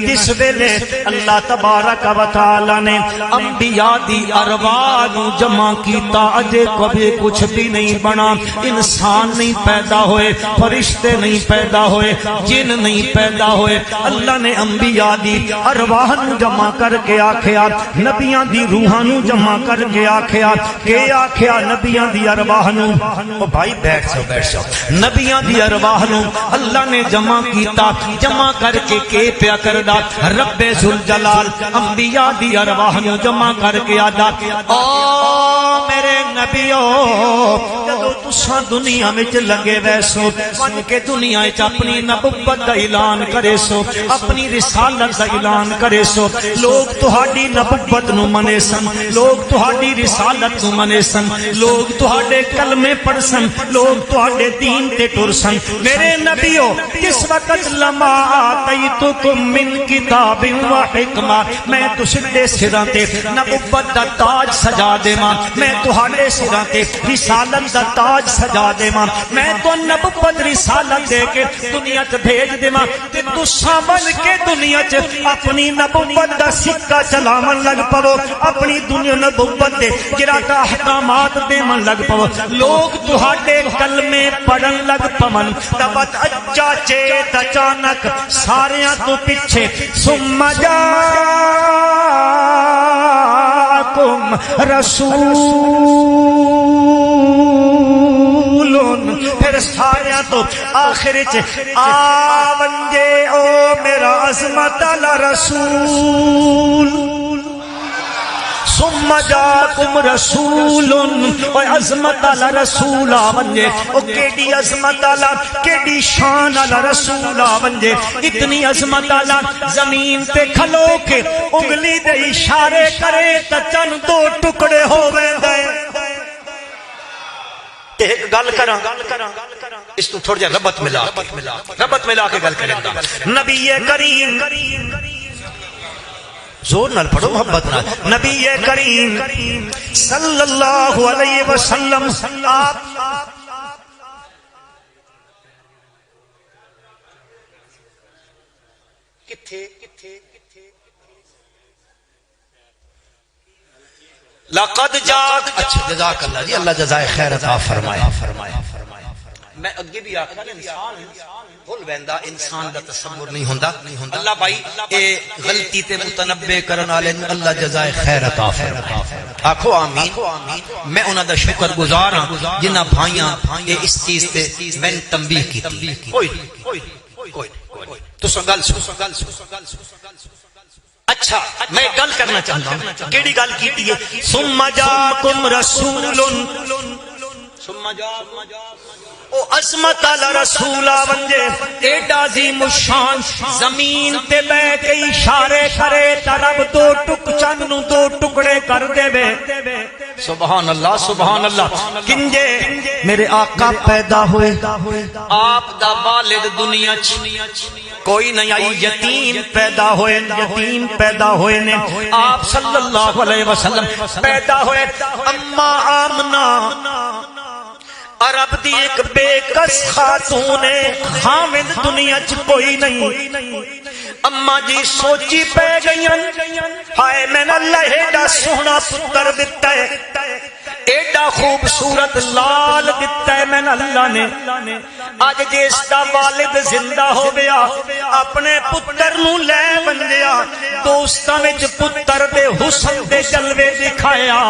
جس ویلے اللہ تبارک و تعالی نے انبیاء دی ارواح نو جمع کیتا اجے کبھی کچھ بھی نہیں بنا انسان نہیں پیدا ہوئے فرشتے نہیں پیدا ہوئے جن نہیں پیدا ہوئے اللہ نے انبیاء دی ارواح نو جمع کر کے آکھیا نبیاں دی روحاں نو جمع کر کے آکھیا کہ آکھیا نبیاں دی ارواح نو او بھائی بیٹھ جاؤ نبیاں دی ارواح نو اللہ نے جمع کیتا جمع کر کے پیا کردا رب ذوالجلال انبیاء دی ارواح نو جمع کر کے آدا او میرے نبیو جدو تساں دنیا وچ لگے ویسو من کے دنیا وچ اپنی نبوت دا اعلان کرے سو اپنی رسالت دا اعلان کرے سو لوگ تہاڈی نبوت نو منے سن لوگ تہاڈی رسالت نو منے سن لوگ تہاڈے کلمے پڑھ سن لوگ تہاڈے دین تے ٹر سن میرے نبیو جس وقت لما آتیتکم من کتاب و حکمہ میں تساڈے سراں تے نبوت دا تاج سجا دیواں میں تہاڈے سراں تے رسالت دا تاج سجا دیواں میں تو نبوت رسالت دے کے دنیا تے بھیج دیواں تے تساں بن کے دنیا تے اپنی نبوت دا سکہ چلاون لگ پو اپنی دنیا نبوت دے جڑا احکامات دیون لگ پو لوگ تہاڈے کلمے پڑھن لگ پون تبت اچا چیت اچانک ساریاں تو پیچھے ثم جاءکم رسول پھر ساریاں تو آخر آونجے او میرا عظمت علی رسول ثم جاءکم رسول او عظمت علی رسول آونجے او کیڑی عظمت علی کیڑی شان علی رسول آونجے اتنی عظمت علی زمین تے کھلو کے انگلی دے اشارے کرے تا چند دو ٹکڑے ہو ویندے ایک گل کراں اس تو تھوڑا جا ربط ملا کے گل کریں گا نبی کریم زور نال پڑھو محبت نال نبی کریم صلی اللہ علیہ وسلم آپ کتھے لقد جاء اچھا جزاک اللہ جی اللہ جزائے خیر عطا فرمائے میں اگے بھی آکھا انسان بھول ویندا انسان دا تصور نہیں ہوندا اللہ بھائی اے غلطی تے متنبہ کرن والے اللہ جزائے خیر عطا فرمائے آکھو آمین میں انہاں دا شکر گزار ہاں جنہاں بھائیاں اے اس چیز تے میں تنبیہ کیتی کوئی تو گل اچھا میں گل کرنا چاہتا ہوں کیڑی گل کیتی ہے ثم جاءکم رسول او عظمت علی رسول آونجے ایڈا عظیم الشان زمین تے بے کے اشارے کرے تا رب دو چند نو دو ٹکڑے کر دے وے سبحان اللہ کنجے میرے آقا پیدا ہوئے آپ دا والد دنیا چ کوئی نہیں آئی یتیم پیدا ہوئے نے آپ صلی اللہ علیہ وسلم پیدا ہوئے اما آمنہ عرب دی ایک بے کس خاتون خامد دنیا چ کوئی نہیں اما جی سوچی پہ گئیں ہائے میں اللہ ایڈا سونا پتر دتا ہے ایڈا خوبصورت لال دتا ہے میں اللہ نے اج جس دا والد زندہ ہو گیا اپنے پتر نو لے بنیا دوستاں وچ پتر دے حسن دے جلوے دکھایا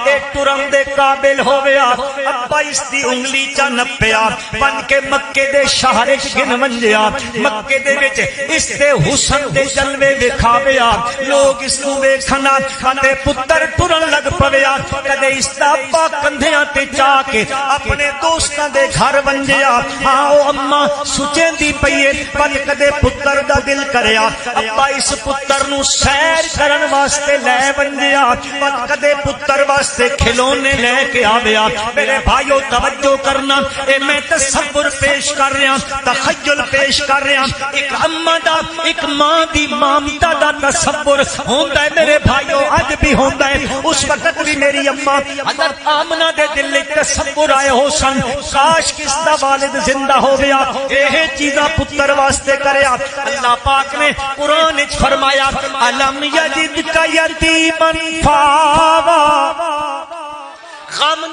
اے ٹرن دے قابل ہو گیا ابا اس دی انگلی چا نپیا بن کے مکے دے شہر وچ گن منجیا مکے دے وچ اس دے حسن دے جلوے دکھاویا لوگ اس نو ویکھنا تے پتر ٹرن لگ پویا کدے اس دا ابا کندھیاں تے چا کے اپنے دوستاں دے گھر ونجیا ہاں او اما سچیں دی پئیے پر کدے پتر دا دل کریا ابا اس پتر نو سیر کرن واسطے لے ونجیا پر کدے پتر واسطے کھلونے لے کے آویا میرے بھائیو توجہ کرنا اے میں تصور پیش کر رہا تخیل پیش کر رہا ایک اما دا ایک ماں دی مامتا دا تصور ہوندا ہے میرے بھائیو اج بھی ہوندا ہے اس وقت بھی میری اما حضرت آمنہ دے دل وچ تصور آئے ہو سن کاش کس دا والد زندہ ہو گیا یہ چیزاں پتر واسطے کریا اللہ پاک نے قرآن وچ فرمایا الم یجدک یتیما فآویٰ غم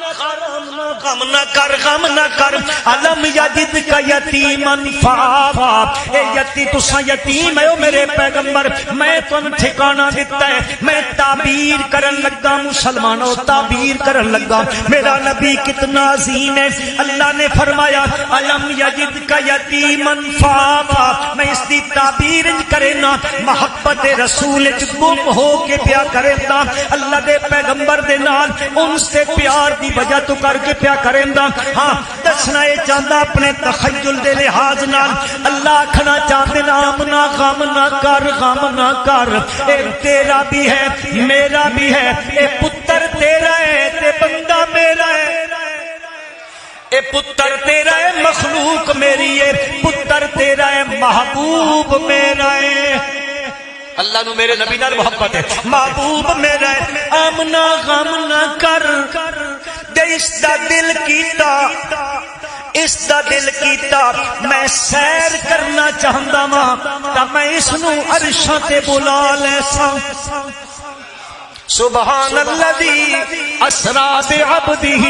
نہ کر علم یجدک یتیما فآویٰ اے تساں یتیم ہے میرے پیغمبر میں تم ٹھکانہ دیتا ہے میں تعبیر کرن لگا مسلمانوں تعبیر کرن لگا میرا نبی کتنا عظیم ہے اللہ نے فرمایا علم یجدک یتیما فآویٰ میں اس دی تعبیر کرنا محبت رسول گم ہو کے پیا کرنا اللہ دے پیغمبر دے نال ان سے پیار دی وجہ تو کر کے پیا کریندا ہاں دسنا اے چاہندا اپنے تخیل دے لحاظ نال اللہ آکھنا چاہندے نام نہ غم نہ کر اے تیرا بھی ہے میرا بھی ہے اے پتر تیرا ہے تے بندہ میرا ہے اے پتر تیرا ہے مخلوق میری ہے پتر تیرا ہے محبوب میرا ہے اللہ نو میرے نبی نال محبت ہے محبوب میرا ہے آمنا غم نہ کر دے اس دا دل کیتا میں سیر کرنا چاہندا واں تا میں اس نو عرشاں تے بلا لے ساں سبحان الذي اسرا بعبده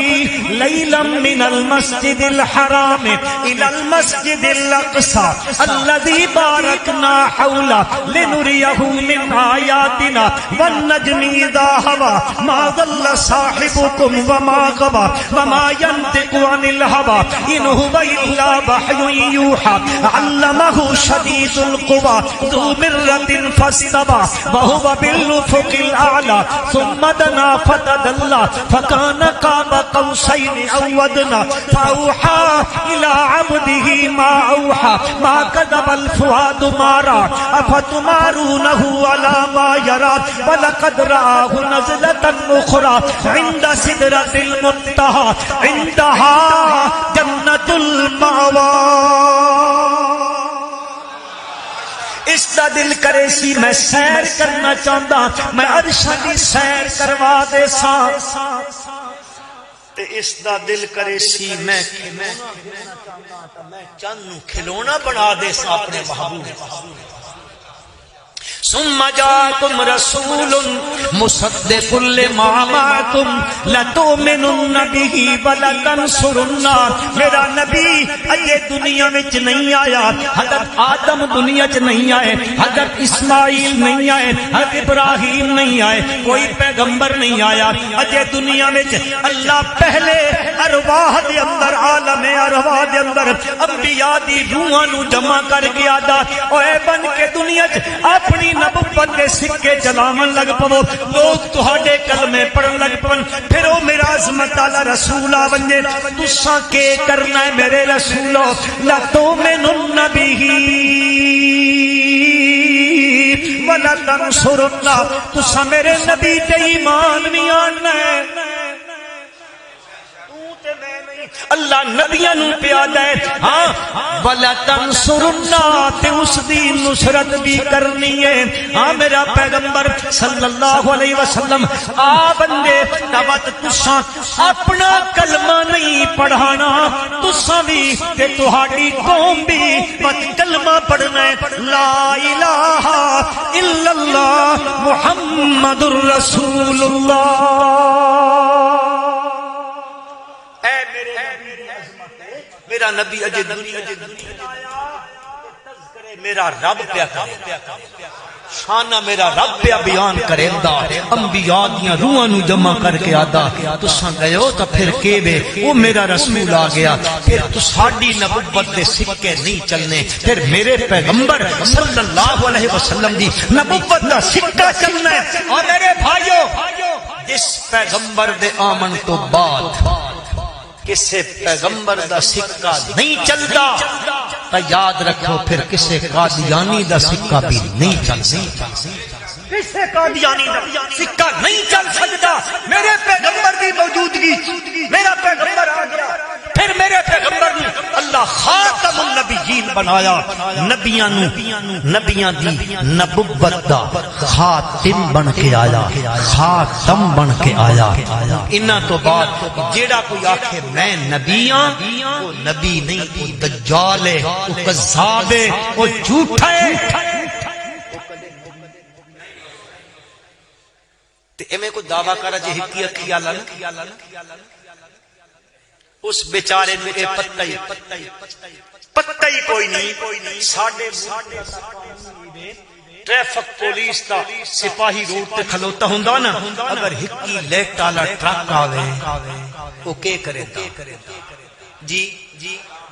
ليلا من المسجد الحرام الى المسجد الاقصى الذي باركنا حوله لنريه من اياتنا والنجم اذا هوى ما ضل صاحبكم وما غوى وما ينطق عن الهوى ان هو الا وحي يوحى علمه شديد القوى ذو مرة فاستوى وهو بالافق الاعلى ثم دنا فتدلى فكان قاب قوسين او ادنى فاوحى الى عبده ما اوحى ما كذب الفؤاد ما راى افتمارونه على ما يرى ولقد رآه نزلة اخرى عند سدرة المنتهى عندها جنة المأوى اس دا دل کرے سی میں سیر کرنا چاہتا میں عرشاں دی سیر کروا دے ساں تے اس دا دل کرے سی میں چند کھلونا بنا دے ساں اپنے محبوب ثم جاءكم رسول مصدق لما معكم لتؤمنن به ولتنصرن میرا نبی اجے دنیا وچ نہیں آیا حضرت آدم دنیا وچ نہیں آئے حضرت اسماعیل نہیں آئے حضرت ابراہیم نہیں آئے کوئی پیغمبر نہیں آیا اجے دنیا وچ اللہ پہلے ارواح دے اندر عالم ارواح دے اندر انبیاء دی روحاں نو جمع کر کے آدا اوے بن کے دنیا وچ اپنی نبوت کے سکے چلاون لگ پو لوگ تہاڈے کلمے پڑھن لگ پون پھر او میرا عظمت والا رسول آ ونجے تساں کے کرنا ہے میرے رسولو لا تؤمنن به ولا تنصرن تساں میرے نبی تے ایمان نہیں آنا ہے اللہ نبیاں نو پیادا ہے ہاں ولا تنصرنا تے اس دی نصرت بھی کرنی ہے ہاں میرا پیغمبر صلی اللہ علیہ وسلم آ بندے تبت تساں اپنا کلمہ نہیں پڑھانا تساں بھی تے تہاڈی قوم بھی بس کلمہ پڑھنا ہے لا الہ الا اللہ محمد الرسول اللہ میرا نبی اجے دنیا میرا رب پیا شانہ میرا رب پیا بیان کریندا انبیاء دیاں روحاں نو جمع کر کے آدا تساں گئے ہو تا پھر کے وے او میرا رسول آ گیا پھر تساڈی نبوت دے سکے نہیں چلنے پھر میرے پیغمبر صلی اللہ علیہ وسلم دی نبوت دا سکہ چلنا ہے اور میرے بھائیو جس پیغمبر دے آمن تو بعد کسے پیغمبر دا سکہ نہیں چلتا تو یاد رکھو پھر کسے قادیانی دا سکہ بھی نہیں چل سکتا. کسے قادیانی دا سکہ نہیں چل سکتا. میرے پیغمبر دی موجودگی میرا پیغمبر آ گیا پھر میرے پیغمبر نے اللہ خاتم النبیین بنایا. نبیاں دی نبوت دا خاتم بن کے آیا خاتم بن کے آیا. انہاں تو بعد جیڑا کوئی آکھے میں نبی ہاں وہ نبی نہیں وہ دجال ہے وہ کذاب ہے وہ جھوٹا ہے. تے ایویں کوئی دعویٰ کرا جے ہکی اکھی آلا نا اس بیچارے نو اے پتہ ہی کوئی نہیں. ساڈے ٹریفک پولیس دا سپاہی روڈ تے کھلوتا ہوندا نا اگر ہکی لیٹ والا ٹرک آوے او کے کرے جی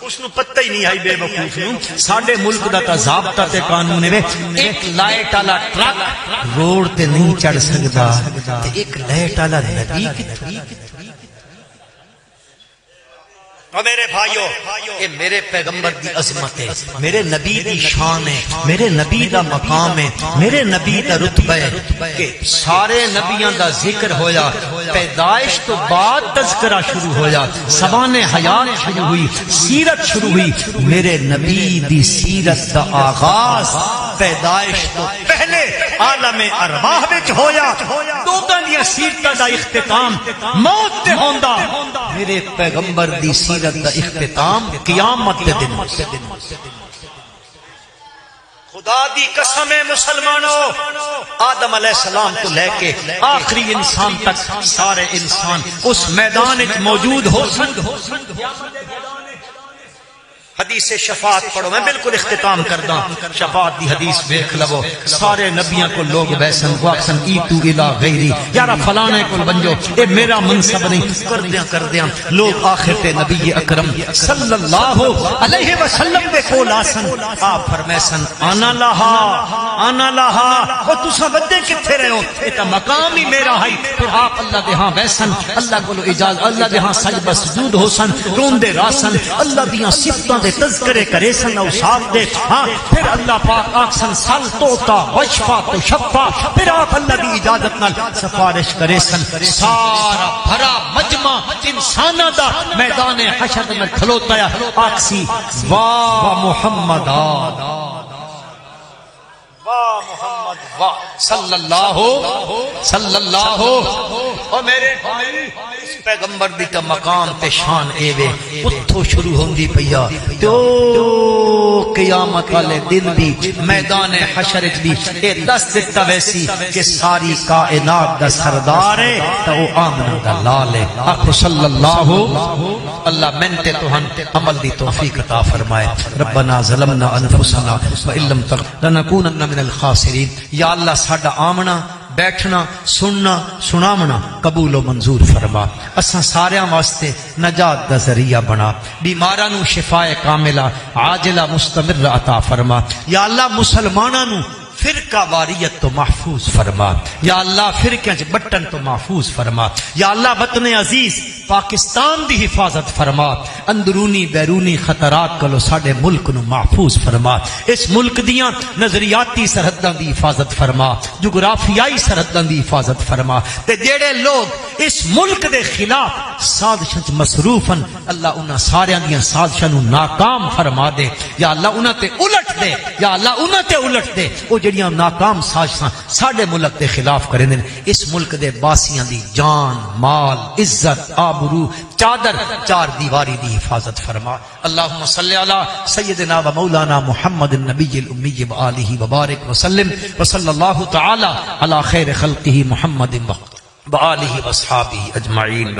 اس نو پتہ ہی نہیں آئی بے وقوف نو. ساڈے ملک دا تا ضابطہ تے قانون ہے ایک لائٹ والا ٹرک روڈ تے نہیں چڑھ سکدا تے ایک لائٹ والا نبی کتھوں. اور میرے بھائیو یہ میرے پیغمبر دی عظمت ہے میرے نبی دی شان ہے میرے نبی دا مقام ہے میرے نبی دا رتبہ ہے کہ سارے نبیاں دا ذکر ہویا پیدائش تو بعد تذکرہ شروع ہویا سبان حیات شروع ہوئی سیرت شروع ہوئی. میرے نبی دی سیرت دا آغاز پیدائش تو پہلے عالم ارواح وچ ہویا. دوگاں دی سیرتاں دا اختتام موت تے ہوندا. میرے پیغمبر دی سیرت دا اختتام قیامت دے دن. خدا دی قسم ہے مسلمانوں آدم علیہ السلام تو لے کے آخری انسان تک سارے انسان اس میدان وچ موجود ہو سکتے. حدیث شفاعت پڑھو میں بالکل اختتام کردا. شفاعت دی حدیث دیکھ لو سارے نبیوں کو لوگ ویسن واکسن ایتو الا غیری یار فلانے کو بنجو اے میرا منصب نہیں کردیاں لوگ آخر تے نبی اکرم صلی اللہ علیہ وسلم دے کول آسن. آپ فرمیسن انا لہا او تساں بدے کتھے رہو اے تا مقام ہی میرا ہے. پھر آپ اللہ دے ہاں ویسن اللہ کولو اجازت اللہ دے ہاں سجدہ سجود ہوسن روندے راسن اللہ دیاں صفتاں تذکرے کرے سن اوصاف دے. ہاں پھر اللہ پاک آکسن سل توتا وشفا تو شفا پھر آپ اللہ دی اجازت نال سفارش کرے سن. سارا بھرا مجمع انساناں دا میدان حشر میں کھلوتا ہے آکسی واہ محمد واہ محمد واہ صلی اللہ او میرے بھائی پیغمبر دی تا مقام تے شان اے وے اتھوں شروع ہوندی پیا تو قیامت والے دن دی میدان حشر دی اے دس دتا ویسی کہ ساری کائنات دا سردار ہے تو او آمنہ دا لال ہے. آخو صلی اللہ اللہ منتے تو ہن عمل دی توفیق عطا فرمائے. ربنا ظلمنا انفسنا وان لم تغفر لنكونن من الخاسرین. یا اللہ ساڈا آمنا بیٹھنا سننا سنامنا قبول و منظور فرما. اساں ساریاں واسطے نجات دا ذریعہ بنا. بیماراں نو شفاء کاملہ عاجلہ مستمر عطا فرما. یا اللہ مسلماناں نو فرقہ واریت تو محفوظ فرما. یا اللہ فرقے چ بٹن تو محفوظ فرما. یا اللہ وطن عزیز پاکستان دی حفاظت فرما. اندرونی بیرونی خطرات کلو ساڈے ملک نو محفوظ فرما. اس ملک دیاں نظریاتی سرحداں دی حفاظت فرما. جغرافیائی سرحداں دی حفاظت فرما. تے جڑے لوگ اس ملک دے خلاف سازشاں وچ مصروفن اللہ انہاں ساریاں دیاں سازشاں نو ناکام فرما دے. یا اللہ انہاں تے الٹ دے. یا اللہ انہاں تے الٹ دے او جڑیاں ناکام سازشاں ساڈے ملک دے خلاف کرے نے. اس ملک دے باسیاں دی جان مال عزت آبرو چادر چار دیواری دی حفاظت فرما. اللہم صلی علی سیدنا و مولانا محمد النبی الامی و آلہ وبارک وسلم وصلی اللہ تعالی علی خیر خلقہ محمد و آلہ و اصحابہ اجمعین.